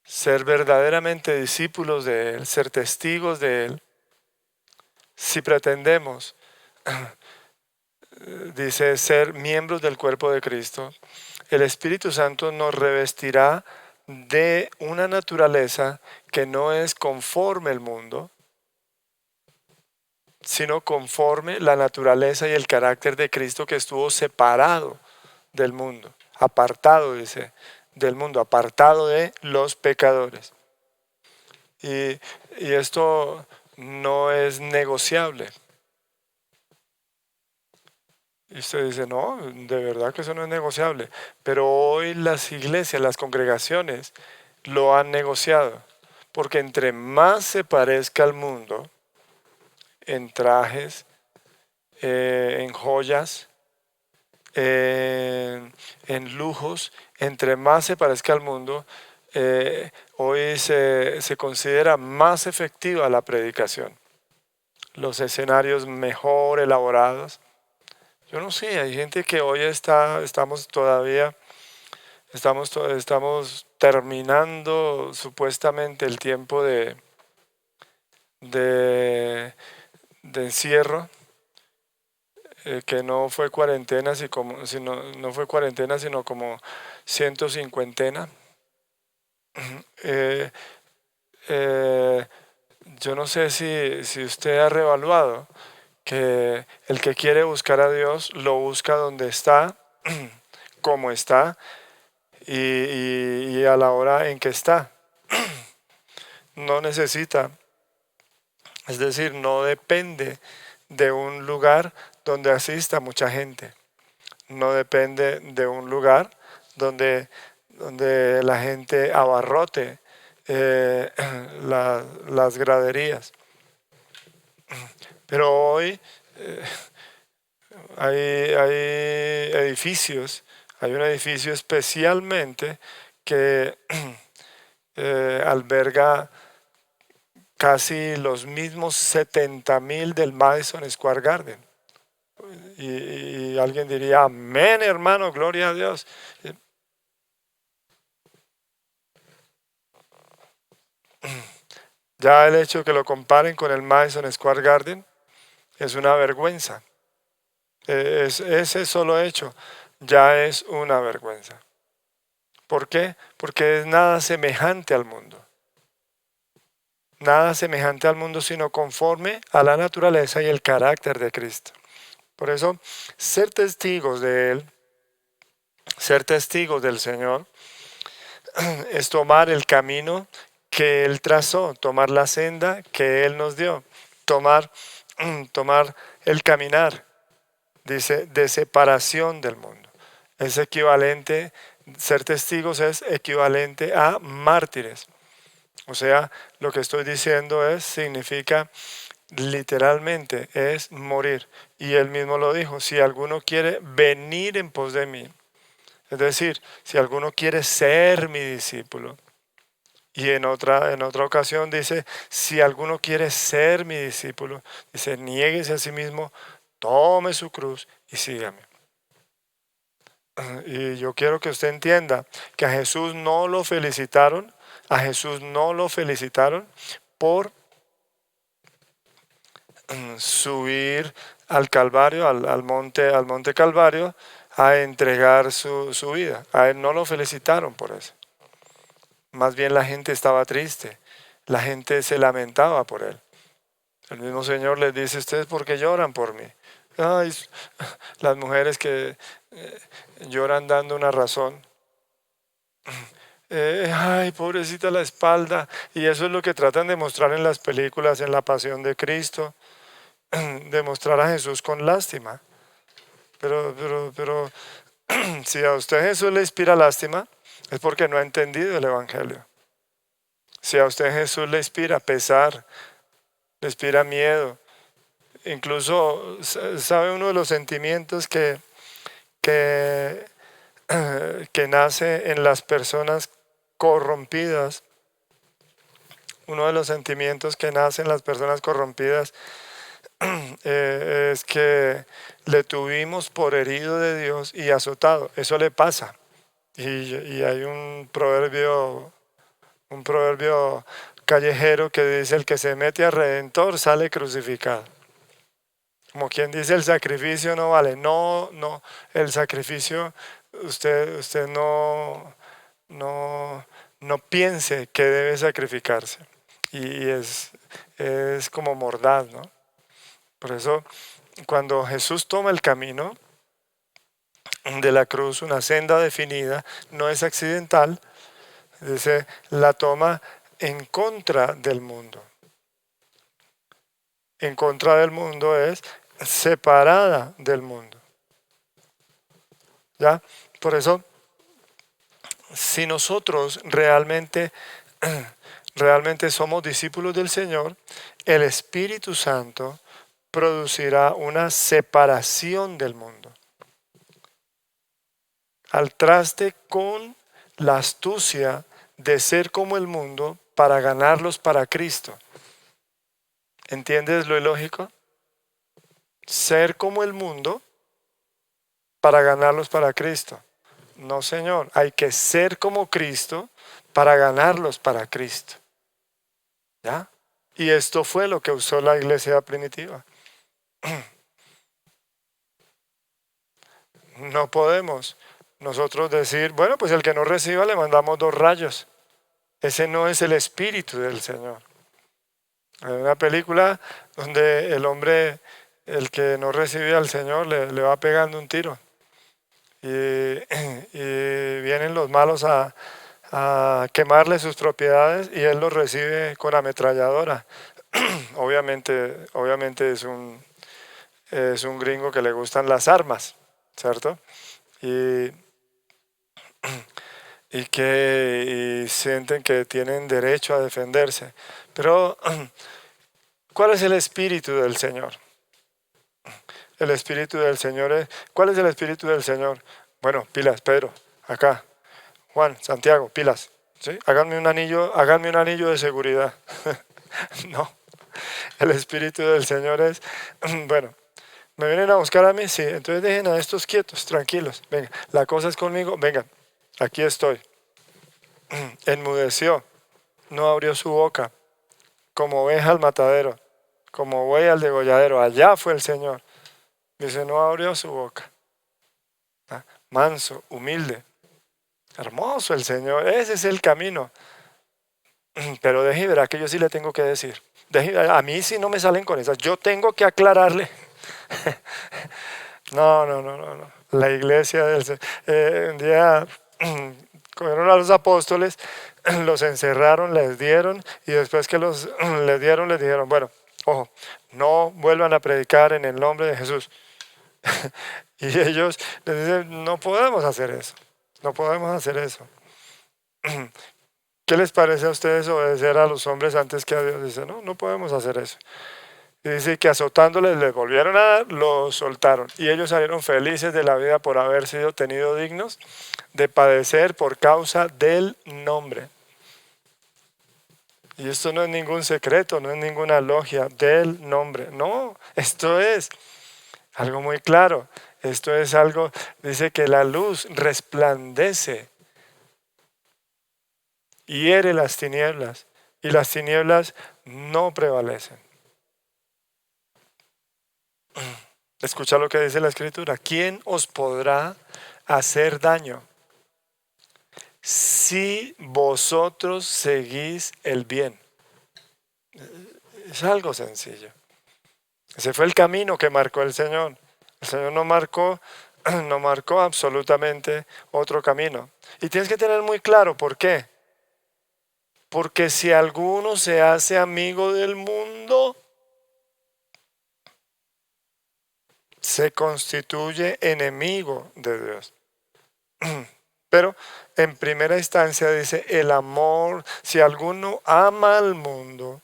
ser verdaderamente discípulos de Él, ser testigos de Él, si pretendemos, dice, ser miembros del cuerpo de Cristo, el Espíritu Santo nos revestirá de una naturaleza que no es conforme al mundo, sino conforme la naturaleza y el carácter de Cristo, que estuvo separado del mundo, apartado, dice, del mundo, apartado de los pecadores. Y esto no es negociable. Y usted dice, no, de verdad que eso no es negociable. Pero hoy las iglesias, las congregaciones lo han negociado. Porque entre más se parezca al mundo, en trajes, en joyas, en lujos, entre más se parezca al mundo, hoy se considera más efectiva la predicación. Los escenarios mejor elaborados. Yo no sé, hay gente que hoy estamos terminando supuestamente el tiempo de encierro, que no fue cuarentena, no fue cuarentena, sino como 150. Yo no sé si usted ha reevaluado que el que quiere buscar a Dios lo busca donde está, como está y a la hora en que está. No necesita, es decir, no depende de un lugar donde asista mucha gente. No depende de un lugar donde la gente abarrote las graderías. Pero hoy hay edificios, hay un edificio especialmente que alberga casi los mismos 70,000 del Madison Square Garden. Y alguien diría, amén, hermano, gloria a Dios. Ya el hecho de que lo comparen con el Madison Square Garden es una vergüenza. Ese solo hecho ya es una vergüenza. ¿Por qué? Porque es nada semejante al mundo. Nada semejante al mundo, sino conforme a la naturaleza y el carácter de Cristo. Por eso, ser testigos de Él, ser testigos del Señor, es tomar el camino que Él trazó, tomar la senda que Él nos dio, tomar el caminar, dice, de separación del mundo. Es equivalente, ser testigos es equivalente a mártires. O sea, lo que estoy diciendo significa literalmente, es morir. Y Él mismo lo dijo, si alguno quiere venir en pos de mí, es decir, si alguno quiere ser mi discípulo. Y en otra ocasión dice, si alguno quiere ser mi discípulo, dice, niéguese a sí mismo, tome su cruz y sígame. Y yo quiero que usted entienda que a Jesús no lo felicitaron, por subir al Calvario, al monte Calvario, a entregar su vida. A Él no lo felicitaron por eso. Más bien la gente estaba triste, la gente se lamentaba por Él. El mismo Señor les dice, ¿ustedes por qué lloran por mí? Ay, las mujeres que lloran dando una razón. Ay, pobrecita la espalda. Y eso es lo que tratan de mostrar en las películas, en la Pasión de Cristo, de mostrar a Jesús con lástima. Pero si a usted Jesús le inspira lástima, es porque no ha entendido el Evangelio. Si a usted Jesús le inspira pesar, le inspira miedo, incluso sabe uno de los sentimientos que, que nace en las personas corrompidas. Uno de los sentimientos que nace en las personas corrompidas es que le tuvimos por herido de Dios y azotado. Eso le pasa. Y hay un proverbio callejero que dice: el que se mete a redentor sale crucificado. Como quien dice, el sacrificio no vale. No, el sacrificio, usted no piense que debe sacrificarse. Y es como mordaz, ¿no? Por eso, cuando Jesús toma el camino de la cruz, una senda definida, no es accidental, dice, la toma en contra del mundo. En contra del mundo es separada del mundo. ¿Ya? Por eso, si nosotros realmente somos discípulos del Señor, el Espíritu Santo producirá una separación del mundo. Al traste con la astucia de ser como el mundo para ganarlos para Cristo. ¿Entiendes lo ilógico? Ser como el mundo para ganarlos para Cristo. No, Señor, hay que ser como Cristo para ganarlos para Cristo. ¿Ya? Y esto fue lo que usó la iglesia primitiva. No podemos nosotros decir, bueno, pues el que no reciba le mandamos 2 rayos. Ese no es el espíritu del Señor. Hay una película donde el hombre, el que no recibe al Señor, le va pegando un tiro. Y vienen los malos a quemarle sus propiedades y él los recibe con ametralladora. Obviamente es un gringo que le gustan las armas, ¿cierto? Y sienten que tienen derecho a defenderse. Pero, ¿cuál es el espíritu del Señor? El espíritu del Señor es... ¿Cuál es el espíritu del Señor? Bueno, pilas, Pedro, acá. Juan, Santiago, pilas. ¿Sí? Háganme un anillo de seguridad. No, el espíritu del Señor es... Bueno, ¿me vienen a buscar a mí? Sí, entonces dejen a estos quietos, tranquilos. Venga, la cosa es conmigo. Venga, aquí estoy. Enmudeció, no abrió su boca, como oveja al matadero, como buey al degolladero. Allá fue el Señor. Dice, no abrió su boca. Manso, humilde. Hermoso el Señor. Ese es el camino. Pero deje verá que yo sí le tengo que decir. A mí sí no me salen con esas. Yo tengo que aclararle. No. La iglesia del Señor. Un día cogieron a los apóstoles, los encerraron, les dieron, y después que les dieron, les dijeron, bueno, ojo, no vuelvan a predicar en el nombre de Jesús. Y ellos les dicen, no podemos hacer eso. ¿Qué les parece a ustedes obedecer a los hombres antes que a Dios? Dice, no podemos hacer eso. Y dice que azotándoles les volvieron a dar, los soltaron. Y ellos salieron felices de la vida por haber sido tenidos dignos de padecer por causa del nombre. Y esto no es ningún secreto, no es ninguna logia, del nombre. No, esto es algo muy claro. Esto es algo, dice que la luz resplandece, hiere las tinieblas, y las tinieblas no prevalecen. Escucha lo que dice la Escritura. ¿Quién os podrá hacer daño si vosotros seguís el bien? Es algo sencillo. Ese fue el camino que marcó el Señor. El Señor no marcó absolutamente otro camino. Y tienes que tener muy claro por qué. Porque si alguno se hace amigo del mundo, se constituye enemigo de Dios. Pero en primera instancia dice el amor, si alguno ama al mundo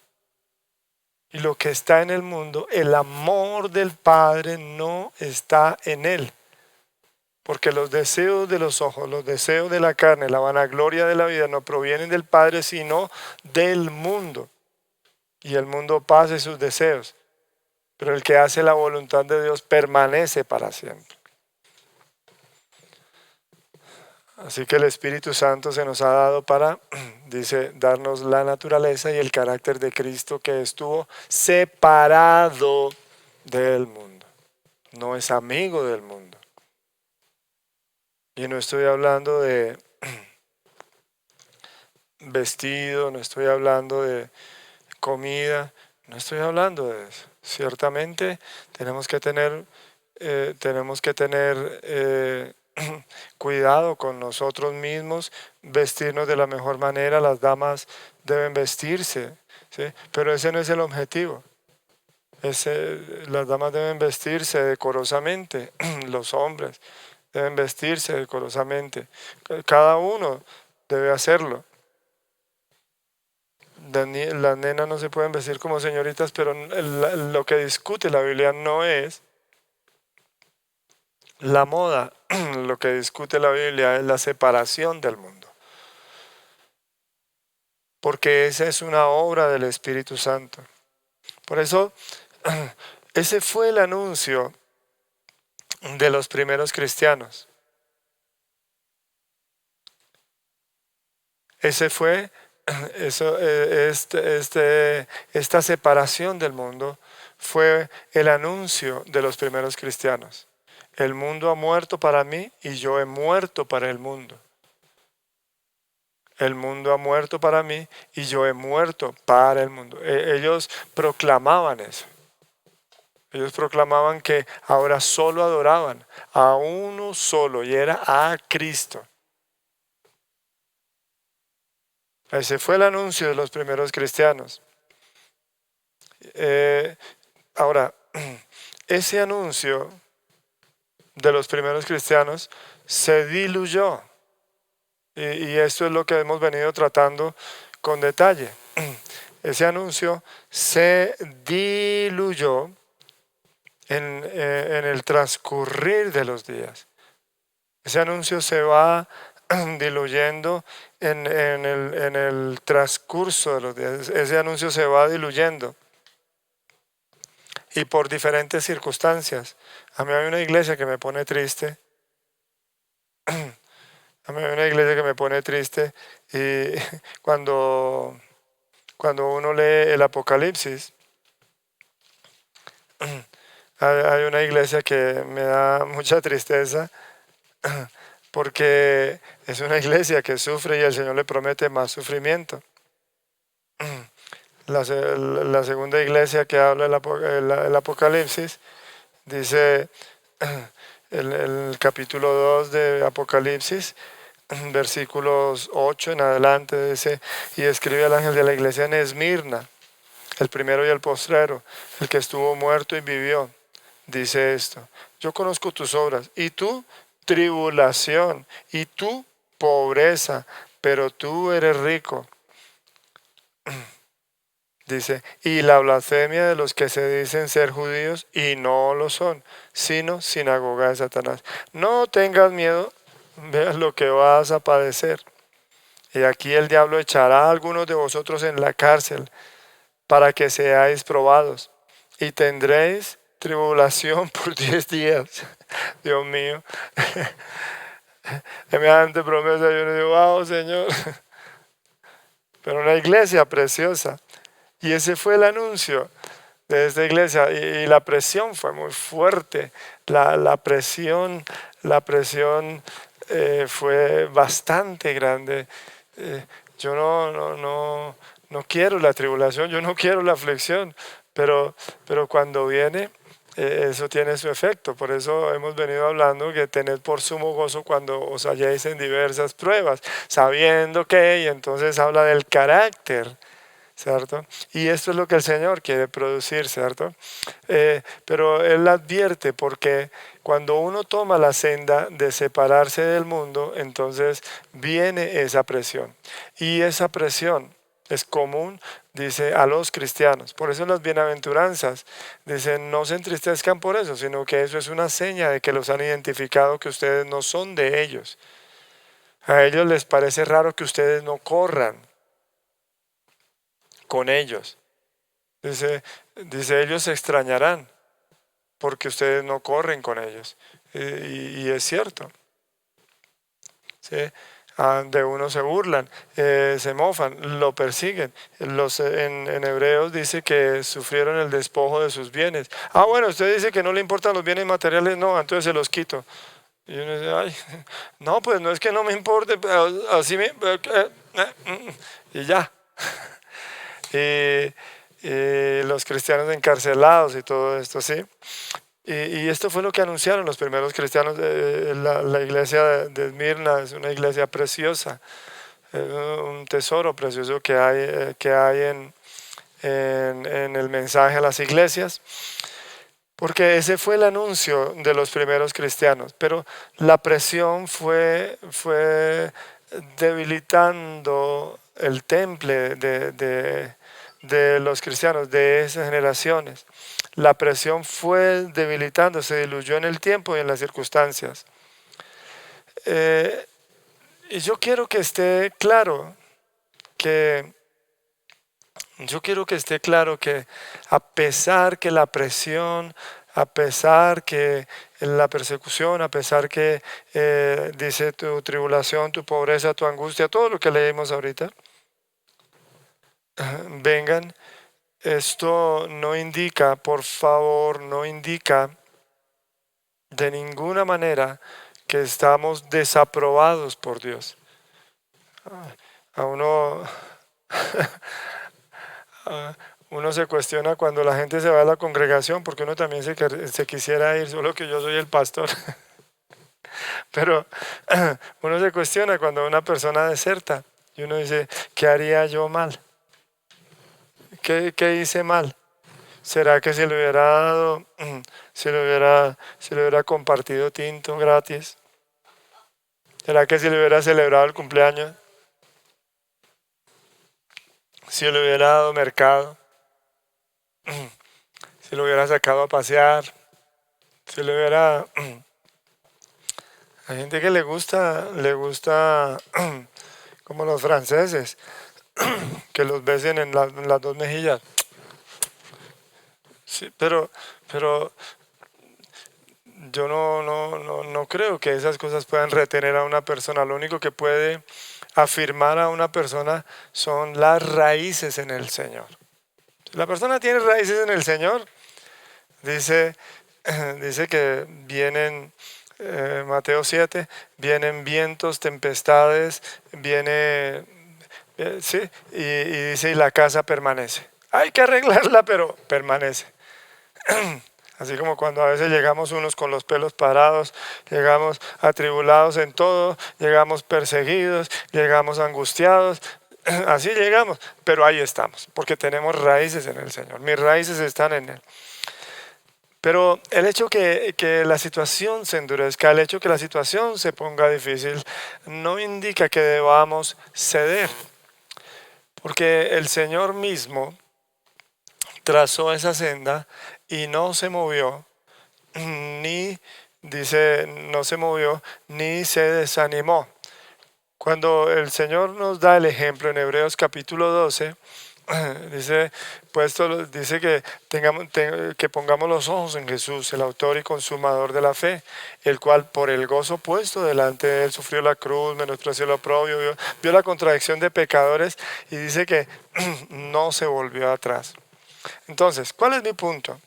y lo que está en el mundo, el amor del Padre no está en él. Porque los deseos de los ojos, los deseos de la carne, la vanagloria de la vida no provienen del Padre, sino del mundo. Y el mundo pasa y sus deseos. Pero el que hace la voluntad de Dios permanece para siempre. Así que el Espíritu Santo se nos ha dado para, dice, darnos la naturaleza y el carácter de Cristo, que estuvo separado del mundo. No es amigo del mundo. Y no estoy hablando de vestido, no estoy hablando de comida, no estoy hablando de eso. Ciertamente tenemos que tener cuidado con nosotros mismos, vestirnos de la mejor manera. Las damas deben vestirse, ¿sí? Pero ese no es el objetivo. Las damas deben vestirse decorosamente, los hombres deben vestirse decorosamente. Cada uno debe hacerlo. Las nenas no se pueden vestir como señoritas, pero lo que discute la Biblia no es la moda. Lo que discute la Biblia es la separación del mundo. Porque esa es una obra del Espíritu Santo. Por eso, ese fue el anuncio de los primeros cristianos. Esta separación del mundo fue el anuncio de los primeros cristianos. El mundo ha muerto para mí y yo he muerto para el mundo. El mundo ha muerto para mí y yo he muerto para el mundo. Ellos proclamaban eso. Ellos proclamaban que ahora solo adoraban a uno solo, y era a Cristo. Ese fue el anuncio de los primeros cristianos. Ahora, ese anuncio de los primeros cristianos se diluyó. Y esto es lo que hemos venido tratando con detalle. Ese anuncio se diluyó en el transcurrir de los días. Ese anuncio se va diluyendo en el transcurso de los días. Ese anuncio se va diluyendo. Y por diferentes circunstancias. A mí hay una iglesia que me pone triste. A mí hay una iglesia que me pone triste. Y cuando uno lee el Apocalipsis, hay una iglesia que me da mucha tristeza, porque es una iglesia que sufre y el Señor le promete más sufrimiento. La segunda iglesia que habla el Apocalipsis dice, el capítulo 2 de Apocalipsis, versículos 8 en adelante, dice: y escribe al ángel de la iglesia en Esmirna, el primero y el postrero, el que estuvo muerto y vivió, dice esto: yo conozco tus obras y tu tribulación y tu pobreza, pero tú eres rico. Dice: y la blasfemia de los que se dicen ser judíos y no lo son, sino sinagoga de Satanás. No tengas miedo, veas lo que vas a padecer. Y aquí el diablo echará a algunos de vosotros en la cárcel para que seáis probados, y tendréis tribulación por 10 días. Dios mío. Semejante promesa, yo le digo: wow, Señor. Pero una iglesia preciosa. Y ese fue el anuncio de esta iglesia. Y la presión fue muy fuerte. La presión fue bastante grande. Yo no quiero la tribulación, yo no quiero la aflicción. Pero cuando viene, eso tiene su efecto. Por eso hemos venido hablando que tened por sumo gozo cuando os halléis en diversas pruebas, sabiendo que, y entonces habla del carácter ¿cierto? Y esto es lo que el Señor quiere producir, ¿cierto? Pero Él advierte, porque cuando uno toma la senda de separarse del mundo, entonces viene esa presión. Y esa presión es común, dice, a los cristianos. Por eso en las bienaventuranzas dicen, no se entristezcan por eso, sino que eso es una seña de que los han identificado, que ustedes no son de ellos. A ellos les parece raro que ustedes no corran con ellos. Dice, ellos se extrañarán porque ustedes no corren con ellos. Y es cierto. ¿Sí? De uno se burlan, se mofan, lo persiguen. En Hebreos dice que sufrieron el despojo de sus bienes. Bueno, usted dice que no le importan los bienes materiales. No, entonces se los quito. Y uno dice, ay, no, pues no es que no me importe, pero así y ya. Y los cristianos encarcelados y todo esto, ¿sí? Y esto fue lo que anunciaron los primeros cristianos. La iglesia de Esmirna es una iglesia preciosa, un tesoro precioso que hay en el mensaje a las iglesias, porque ese fue el anuncio de los primeros cristianos. Pero la presión fue debilitando el temple de los cristianos de esas generaciones. La presión fue debilitando, se diluyó en el tiempo y en las circunstancias. Y yo quiero que esté claro que a pesar que la presión, a pesar que la persecución, a pesar que dice tu tribulación, tu pobreza, tu angustia, todo lo que leímos ahorita, vengan, esto no indica, por favor, no indica de ninguna manera que estamos desaprobados por Dios. A uno se cuestiona cuando la gente se va a la congregación, porque uno también se quisiera ir, solo que yo soy el pastor. Pero uno se cuestiona cuando una persona deserta y uno dice, ¿qué haría yo mal? ¿Qué hice mal? ¿Será que si le hubiera dado, si le hubiera compartido tinto gratis? ¿Será que si le hubiera celebrado el cumpleaños? Si le hubiera dado mercado? Si lo hubiera sacado a pasear? Si le hubiera... Hay gente que le gusta como los franceses, que los besen en las dos mejillas. Sí, pero yo no creo que esas cosas puedan retener a una persona. Lo único que puede afirmar a una persona son las raíces en el Señor. Si la persona tiene raíces en el Señor, dice que vienen, Mateo 7, vienen vientos, tempestades, sí, y dice, y la casa permanece. Hay que arreglarla, pero permanece. Así como cuando a veces llegamos unos con los pelos parados, llegamos atribulados en todo, llegamos perseguidos, llegamos angustiados, así llegamos, pero ahí estamos, porque tenemos raíces en el Señor. Mis raíces están en Él. Pero el hecho que la situación se endurezca, el hecho que la situación se ponga difícil, no indica que debamos ceder, porque el Señor mismo trazó esa senda y no se movió, ni se desanimó. Cuando el Señor nos da el ejemplo en Hebreos capítulo 12, dice que pongamos los ojos en Jesús, el autor y consumador de la fe, el cual por el gozo puesto delante de él sufrió la cruz, menospreció el oprobio, vio la contradicción de pecadores y dice que no se volvió atrás. Entonces, ¿cuál es mi punto?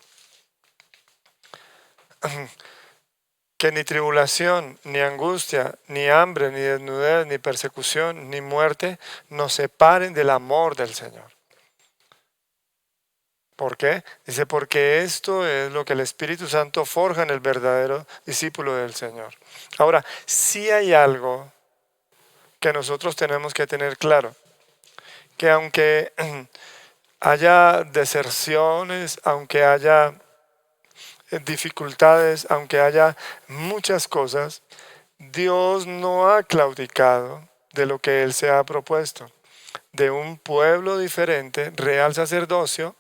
Que ni tribulación, ni angustia, ni hambre, ni desnudez, ni persecución, ni muerte nos separen del amor del Señor. ¿Por qué? Dice, porque esto es lo que el Espíritu Santo forja en el verdadero discípulo del Señor. Ahora, sí hay algo que nosotros tenemos que tener claro, que aunque haya deserciones, aunque haya dificultades, aunque haya muchas cosas, Dios no ha claudicado de lo que Él se ha propuesto. De un pueblo diferente, real sacerdocio,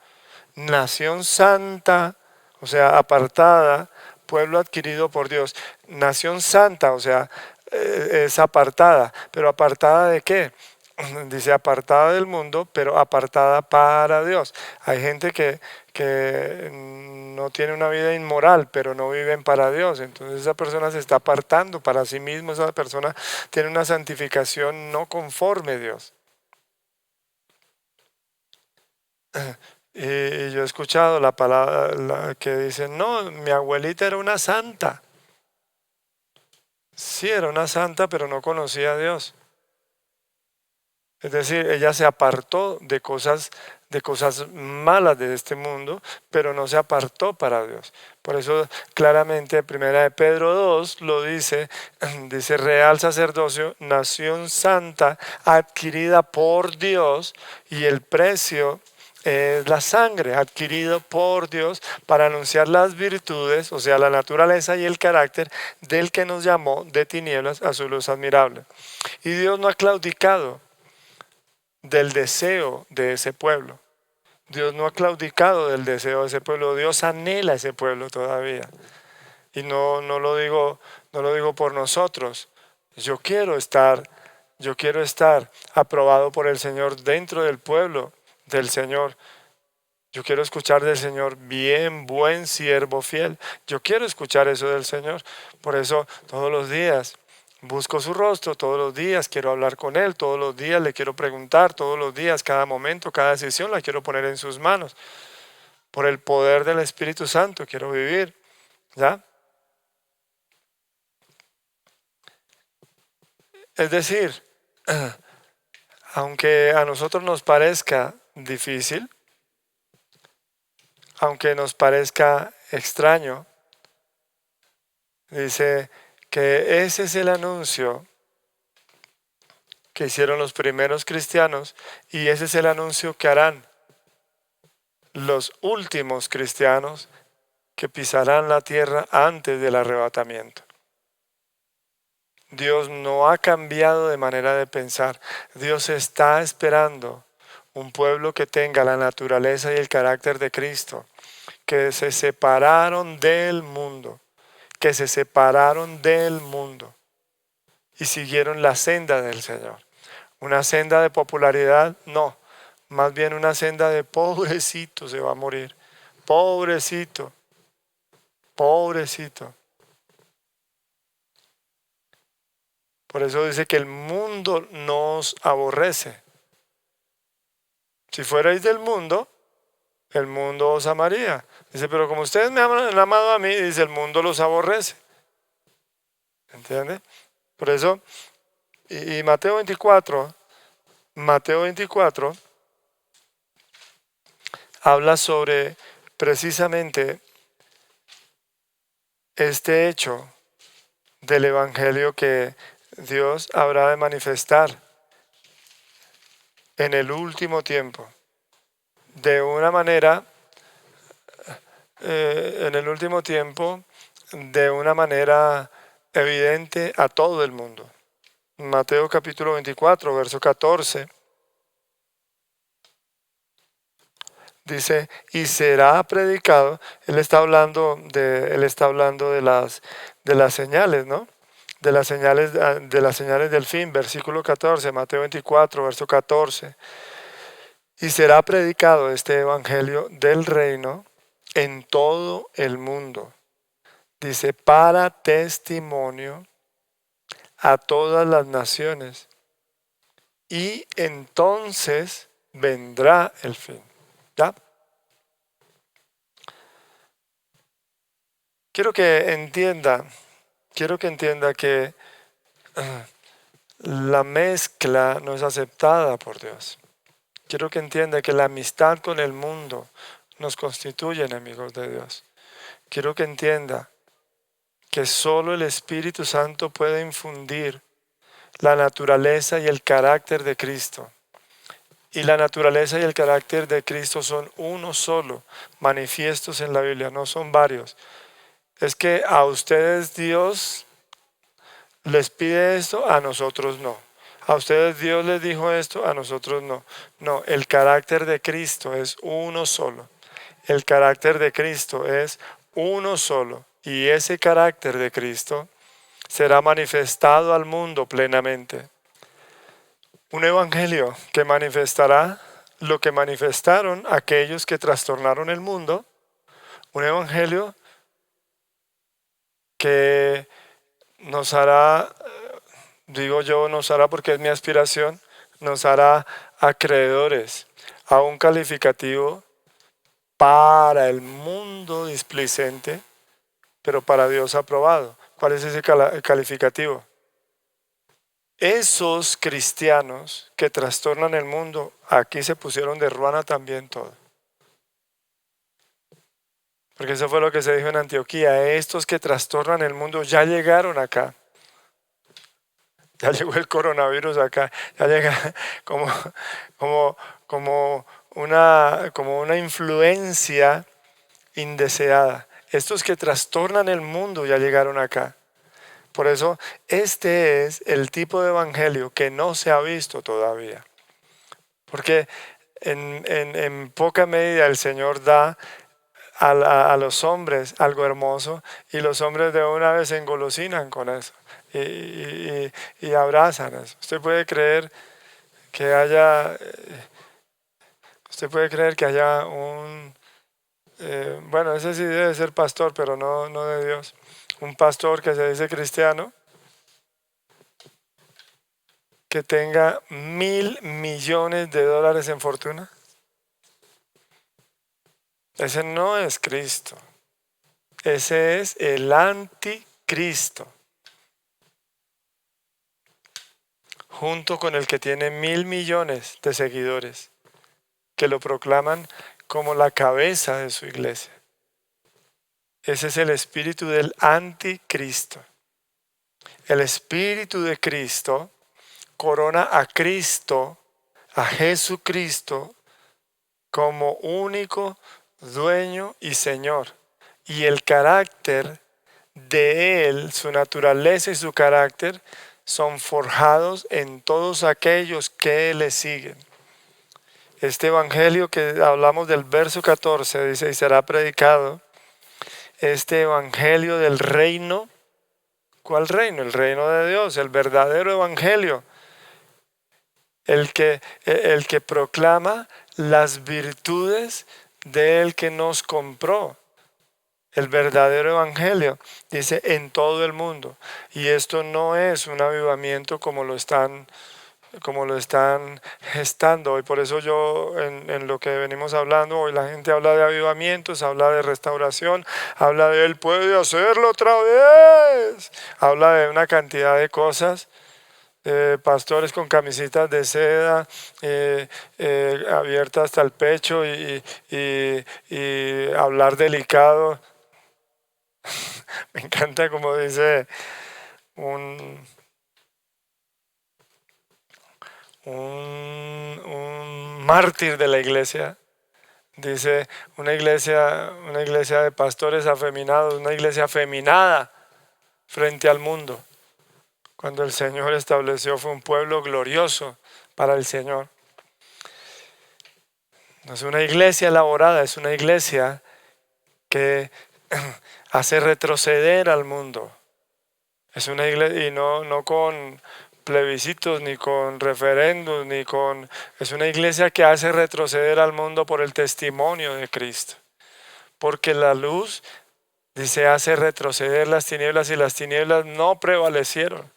nación santa, o sea, apartada, pueblo adquirido por Dios. Nación santa, o sea, es apartada. ¿Pero apartada de qué? Dice apartada del mundo, pero apartada para Dios. Hay gente que no tiene una vida inmoral, pero no viven para Dios. Entonces esa persona se está apartando para sí mismo. Esa persona tiene una santificación no conforme a Dios. Y yo he escuchado la palabra que dicen, no, mi abuelita era una santa. Sí, era una santa, pero no conocía a Dios. Es decir, ella se apartó de cosas malas de este mundo, pero no se apartó para Dios. Por eso claramente 1 de Pedro 2 lo dice, dice real sacerdocio, nación santa, adquirida por Dios, y el precio es la sangre, adquirido por Dios para anunciar las virtudes, o sea, la naturaleza y el carácter del que nos llamó de tinieblas a su luz admirable. Y Dios no ha claudicado del deseo de ese pueblo. Dios no ha claudicado del deseo de ese pueblo. Dios anhela a ese pueblo todavía. Y no lo digo por nosotros. Yo quiero estar aprobado por el Señor dentro del pueblo del Señor. Yo quiero escuchar del Señor, bien, buen siervo fiel. Yo quiero escuchar eso del Señor. Por eso todos los días busco su rostro, todos los días quiero hablar con Él, todos los días le quiero preguntar, todos los días, cada momento, cada decisión la quiero poner en sus manos. Por el poder del Espíritu Santo quiero vivir, ¿ya? Es decir, aunque a nosotros nos parezca difícil, aunque nos parezca extraño, dice que ese es el anuncio que hicieron los primeros cristianos y ese es el anuncio que harán los últimos cristianos que pisarán la tierra antes del arrebatamiento. Dios no ha cambiado de manera de pensar. Dios está esperando un pueblo que tenga la naturaleza y el carácter de Cristo, que se separaron del mundo, y siguieron la senda del Señor. Una senda de popularidad, no, más bien una senda de pobrecito se va a morir, pobrecito. Por eso dice que el mundo nos aborrece. Si fuerais del mundo, el mundo os amaría. Dice, pero como ustedes me han amado a mí, dice, el mundo los aborrece. ¿Entiende? Por eso, y Mateo 24 habla sobre precisamente este hecho del evangelio que Dios habrá de manifestar en el último tiempo, de una manera, de una manera evidente a todo el mundo. Mateo capítulo 24, verso 14, dice, y será predicado. Él está hablando de las señales, ¿no? De las señales del fin, versículo 14, Mateo 24, verso 14. Y será predicado este evangelio del reino en todo el mundo. Dice, para testimonio a todas las naciones. Y entonces vendrá el fin. ¿Ya? Quiero que entienda que la mezcla no es aceptada por Dios. Quiero que entienda que la amistad con el mundo nos constituye enemigos de Dios. Quiero que entienda que solo el Espíritu Santo puede infundir la naturaleza y el carácter de Cristo Y la naturaleza y el carácter de Cristo son uno solo, manifiestos en la Biblia, no son varios. Es que a ustedes Dios les pide esto, a nosotros no. A ustedes Dios les dijo esto, a nosotros no. No, el carácter de Cristo es uno solo. El carácter de Cristo es uno solo. Y ese carácter de Cristo será manifestado al mundo plenamente. Un evangelio que manifestará lo que manifestaron aquellos que trastornaron el mundo. Un evangelio que nos hará, digo yo, nos hará porque es mi aspiración, nos hará acreedores a un calificativo para el mundo displicente, pero para Dios aprobado. ¿Cuál es ese calificativo? Esos cristianos que trastornan el mundo, aquí se pusieron de ruana también todo. Porque eso fue lo que se dijo en Antioquía. Estos que trastornan el mundo ya llegaron acá. Ya llegó el coronavirus acá. Ya llega como una influencia indeseada. Estos que trastornan el mundo ya llegaron acá. Por eso este es el tipo de evangelio que no se ha visto todavía. Porque en poca medida el Señor da a los hombres algo hermoso y los hombres de una vez se engolosinan con eso y abrazan eso. Usted puede creer que haya un, bueno, ese sí debe ser pastor, pero no de Dios, un pastor que se dice cristiano, que tenga $1.000 millones en fortuna. Ese no es Cristo. Ese es el anticristo. Junto con el que tiene 1.000 millones de seguidores, que lo proclaman como la cabeza de su iglesia. Ese es el espíritu del anticristo. El espíritu de Cristo corona a Cristo, a Jesucristo, como único dueño y Señor. Y el carácter de Él, su naturaleza y su carácter, son forjados en todos aquellos que le siguen. Este evangelio que hablamos del verso 14, dice, y será predicado, este evangelio del reino. ¿Cuál reino? El reino de Dios, el verdadero evangelio. El que proclama las virtudes del que nos compró. El verdadero evangelio, dice, en todo el mundo. Y esto no es un avivamiento como lo están gestando hoy. Por eso yo en lo que venimos hablando hoy, la gente habla de avivamientos, habla de restauración, habla de Él puede hacerlo otra vez, habla de una cantidad de cosas. Pastores con camisitas de seda abiertas hasta el pecho y hablar delicado. Me encanta como dice un mártir de la iglesia. Dice una iglesia de pastores afeminados, una iglesia afeminada frente al mundo. Cuando el Señor estableció fue un pueblo glorioso para el Señor. No es una iglesia elaborada, es una iglesia que hace retroceder al mundo. Es una iglesia, y no con plebiscitos, ni con referendos, es una iglesia que hace retroceder al mundo por el testimonio de Cristo. Porque la luz, dice, hace retroceder las tinieblas y las tinieblas no prevalecieron.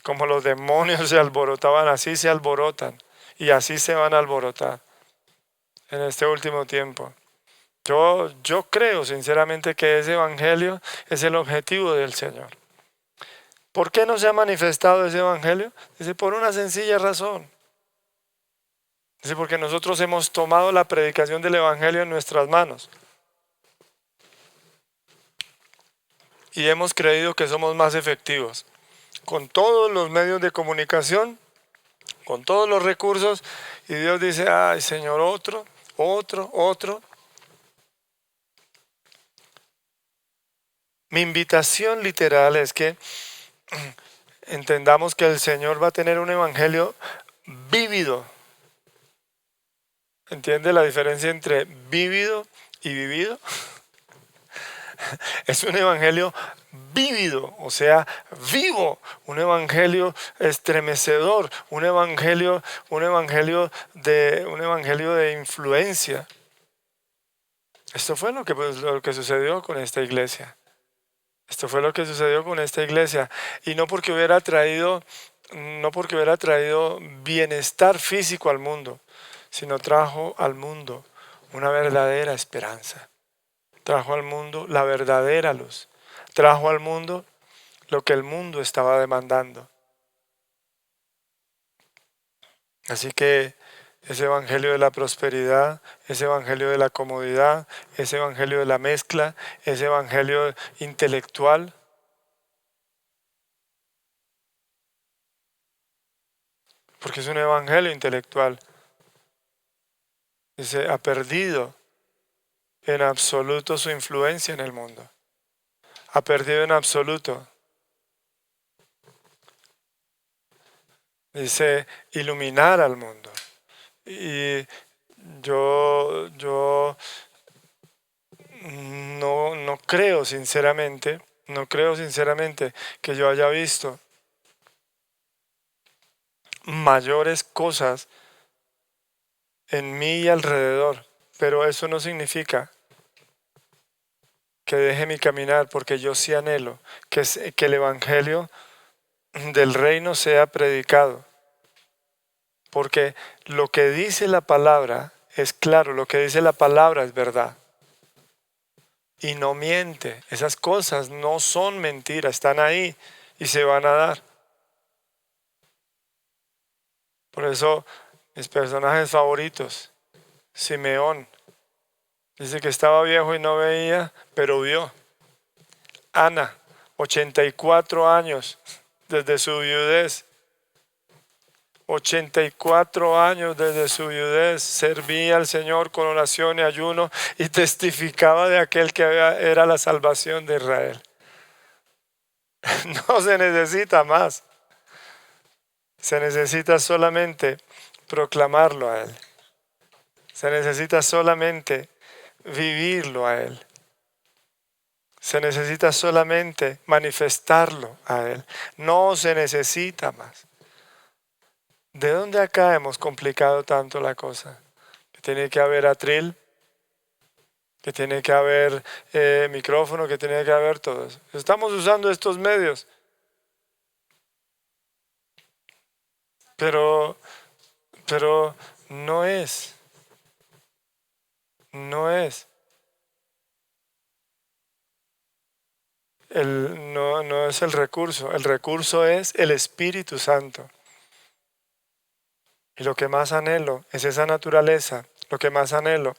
Como los demonios se alborotaban, así se alborotan y así se van a alborotar en este último tiempo. Yo creo sinceramente que ese evangelio es el objetivo del Señor. ¿Por qué no se ha manifestado ese evangelio? Dice, por una sencilla razón. Dice, porque nosotros hemos tomado la predicación del evangelio en nuestras manos. Y hemos creído que somos más efectivos. Con todos los medios de comunicación con todos los recursos, y Dios dice, ay Señor, otro. Mi invitación literal es que entendamos que el Señor va a tener un evangelio vívido. ¿Entiende la diferencia entre vívido y vivido? Es un evangelio vívido, o sea, vivo, un evangelio estremecedor, un evangelio de influencia. Esto fue lo que sucedió con esta iglesia. Esto fue lo que sucedió con esta iglesia. Y no porque hubiera traído bienestar físico al mundo, sino trajo al mundo una verdadera esperanza. Trajo al mundo la verdadera luz. Trajo al mundo lo que el mundo estaba demandando. Así que ese evangelio de la prosperidad, ese evangelio de la comodidad, ese evangelio de la mezcla, ese evangelio intelectual, porque es un evangelio intelectual, dice, ha perdido en absoluto su influencia en el mundo. Ha perdido en absoluto. Dice, iluminar al mundo. Y yo no creo sinceramente que yo haya visto mayores cosas en mí y alrededor, pero eso no significa que deje mi caminar, porque yo sí anhelo que el evangelio del reino sea predicado, porque lo que dice la palabra es claro, lo que dice la palabra es verdad y no miente. Esas cosas no son mentiras, están ahí y se van a dar. Por eso mis personajes favoritos, Simeón, dice que estaba viejo y no veía, pero vio. Ana, 84 años desde su viudez. 84 años desde su viudez, servía al Señor con oración y ayuno y testificaba de aquel que era la salvación de Israel. No se necesita más. Se necesita solamente proclamarlo a Él. Se necesita solamente vivirlo a Él. Se necesita solamente manifestarlo a Él. No se necesita más. ¿De dónde acá hemos complicado tanto la cosa? Que tiene que haber atril, que tiene que haber micrófono, que tiene que haber todo eso. Estamos usando estos medios. Pero no es. No es. No es el recurso. El recurso es el Espíritu Santo. Y lo que más anhelo es esa naturaleza. Lo que más anhelo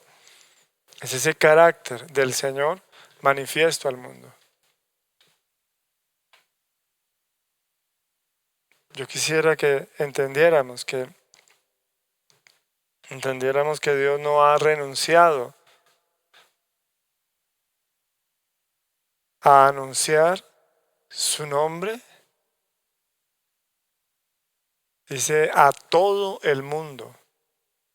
es ese carácter del Señor manifiesto al mundo. Yo quisiera que entendiéramos que Dios no ha renunciado a anunciar su nombre, dice, a todo el mundo,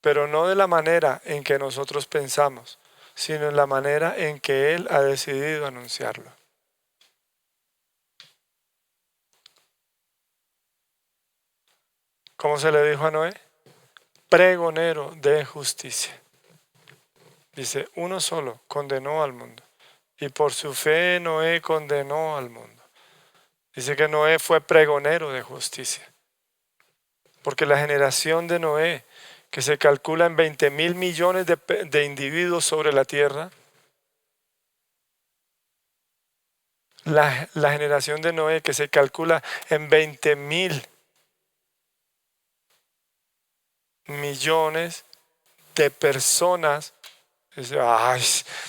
pero no de la manera en que nosotros pensamos, sino en la manera en que Él ha decidido anunciarlo. ¿Cómo se le dijo a Noé? Pregonero de justicia. Dice, uno solo condenó al mundo. Y por su fe Noé condenó al mundo. Dice que Noé fue pregonero de justicia. Porque la generación de Noé, que se calcula en 20.000 millones de individuos sobre la tierra, la generación de Noé, que se calcula en 20.000 millones de personas. Ay,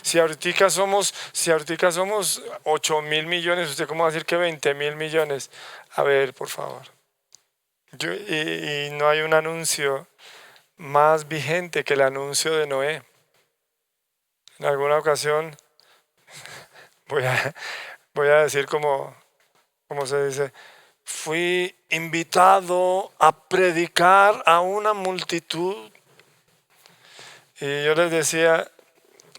si ahorita somos 8.000 millones, ¿usted cómo va a decir que 20.000 millones? A ver, por favor. Y no hay un anuncio más vigente que el anuncio de Noé. En alguna ocasión voy a decir como se dice, fui invitado a predicar a una multitud y yo les decía,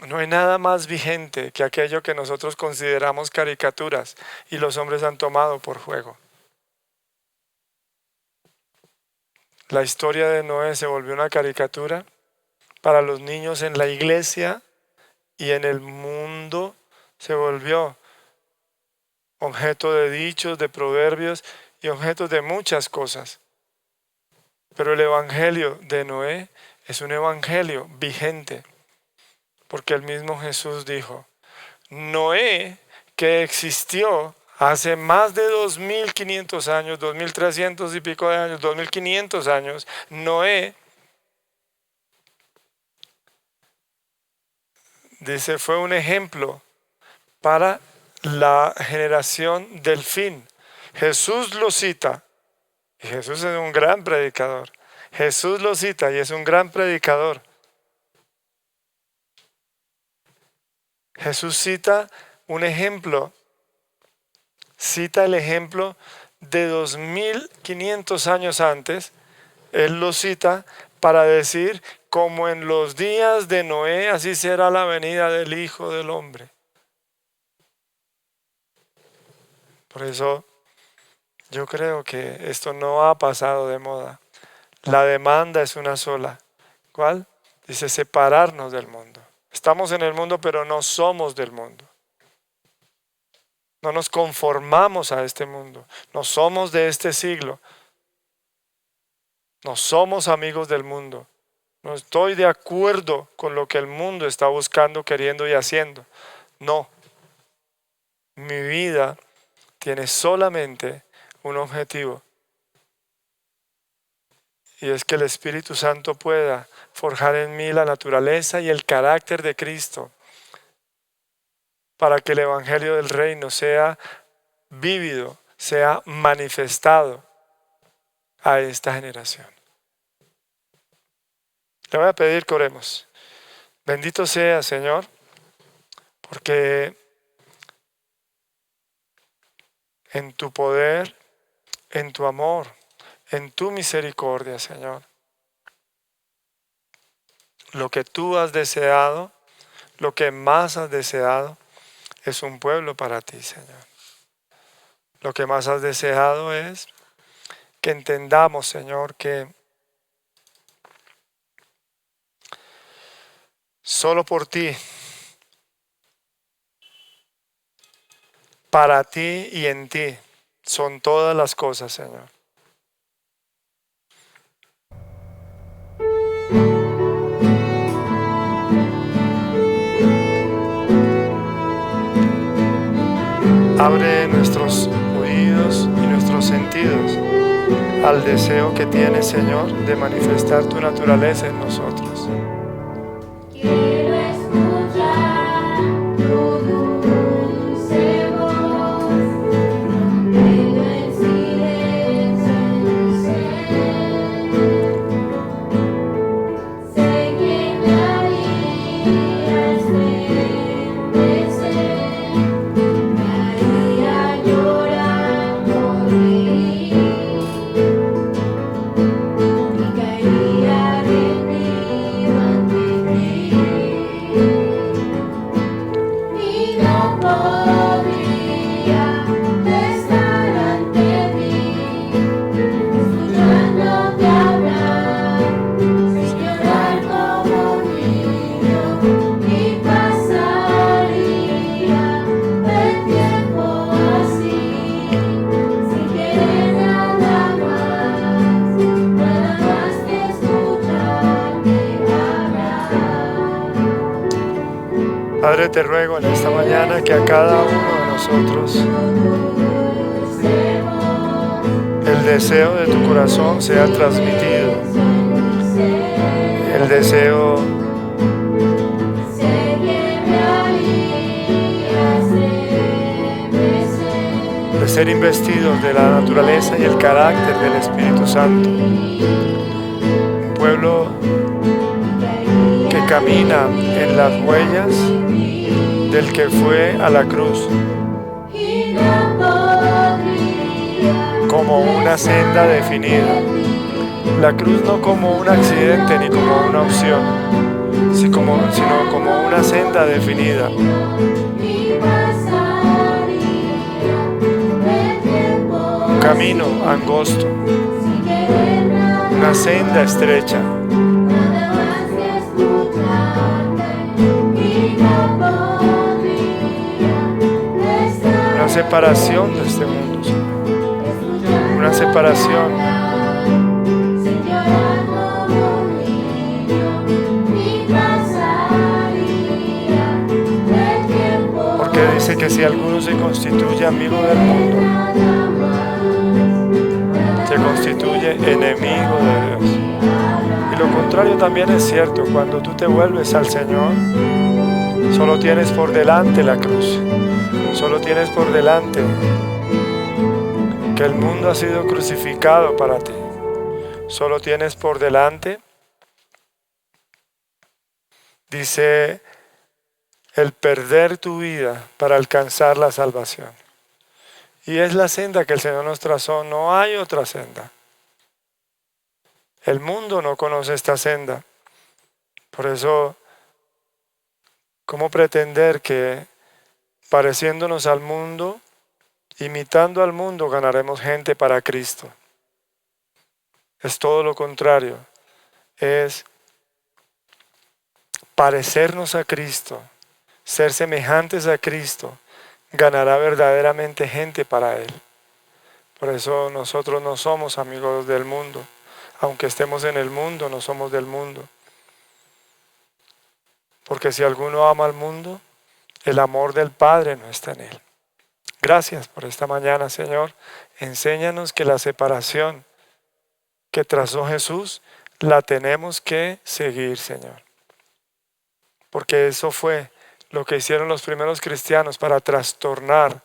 no hay nada más vigente que aquello que nosotros consideramos caricaturas y los hombres han tomado por juego. La historia de Noé se volvió una caricatura para los niños en la iglesia y en el mundo se volvió objeto de dichos, de proverbios y objeto de muchas cosas. Pero el evangelio de Noé es un evangelio vigente, porque el mismo Jesús dijo, Noé, que existió hace más de 2500 años, 2300 y pico de años, 2500 años, Noé, dice, fue un ejemplo para la generación del fin. Jesús lo cita, y Jesús es un gran predicador. Jesús lo cita y es un gran predicador. Jesús cita un ejemplo, cita el ejemplo de 2500 años antes. Él lo cita para decir, como en los días de Noé, así será la venida del Hijo del Hombre. Por eso yo creo que esto no ha pasado de moda. La demanda es una sola. ¿Cuál? Dice separarnos del mundo. Estamos en el mundo, pero no somos del mundo. No nos conformamos a este mundo. No somos de este siglo. No somos amigos del mundo. No estoy de acuerdo con lo que el mundo está buscando, queriendo y haciendo. No. Mi vida tiene solamente un objetivo. Y es que el Espíritu Santo pueda forjar en mí la naturaleza y el carácter de Cristo para que el Evangelio del Reino sea vívido, sea manifestado a esta generación. Le voy a pedir que oremos. Bendito sea, Señor, porque en tu poder, en tu amor, en tu misericordia, Señor, lo que tú has deseado, lo que más has deseado, es un pueblo para ti, Señor. Lo que más has deseado es que entendamos, Señor, que solo por ti, para ti y en ti, son todas las cosas, Señor. Abre nuestros oídos y nuestros sentidos al deseo que tienes, Señor, de manifestar tu naturaleza en nosotros. Quiero escuchar tu dulce voz, rompiendo el silencio en mi ser. Sé que me haría estremecer, me haría llorar, morir, y caería rendido ante ti. Y no podría estar ante ti, escuchándote hablar, sin llorar como un niño, y pasaría el tiempo así, sin querer nada más que escucharte hablar. Padre, te ruego en esta mañana que a cada uno de nosotros el deseo de tu corazón sea transmitido. El deseo de ser investidos de la naturaleza y el carácter del Espíritu Santo. Un pueblo que camina en las huellas del que fue a la cruz, como una senda definida. La cruz no como un accidente ni como una opción, sino como una senda definida. Un camino angosto, una senda estrecha. Una separación de este mundo, Señor. Una separación. Porque dice que si alguno se constituye amigo del mundo, se constituye enemigo de Dios. Y lo contrario también es cierto. Cuando tú te vuelves al Señor, solo tienes por delante la cruz. Solo tienes por delante que el mundo ha sido crucificado para ti. Solo tienes por delante, dice, el perder tu vida para alcanzar la salvación. Y es la senda que el Señor nos trazó, no hay otra senda. El mundo no conoce esta senda. Por eso, ¿cómo pretender que pareciéndonos al mundo, imitando al mundo, ganaremos gente para Cristo? Es todo lo contrario. Es parecernos a Cristo, ser semejantes a Cristo, ganará verdaderamente gente para Él. Por eso nosotros no somos amigos del mundo. Aunque estemos en el mundo, no somos del mundo. Porque si alguno ama al mundo, el amor del Padre no está en él. Gracias por esta mañana, Señor. Enséñanos que la separación que trazó Jesús la tenemos que seguir, Señor. Porque eso fue lo que hicieron los primeros cristianos para trastornar.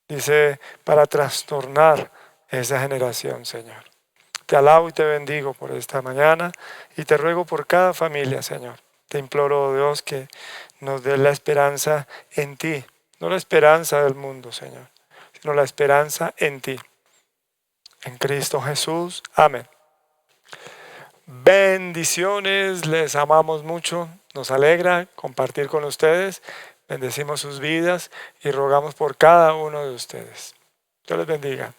Dice, para trastornar esa generación, Señor. Te alabo y te bendigo por esta mañana y te ruego por cada familia, Señor. Te imploro, Dios, que nos dé la esperanza en ti. No la esperanza del mundo, Señor, sino la esperanza en ti. En Cristo Jesús. Amén. Bendiciones, les amamos mucho. Nos alegra compartir con ustedes. Bendecimos sus vidas y rogamos por cada uno de ustedes. Dios les bendiga.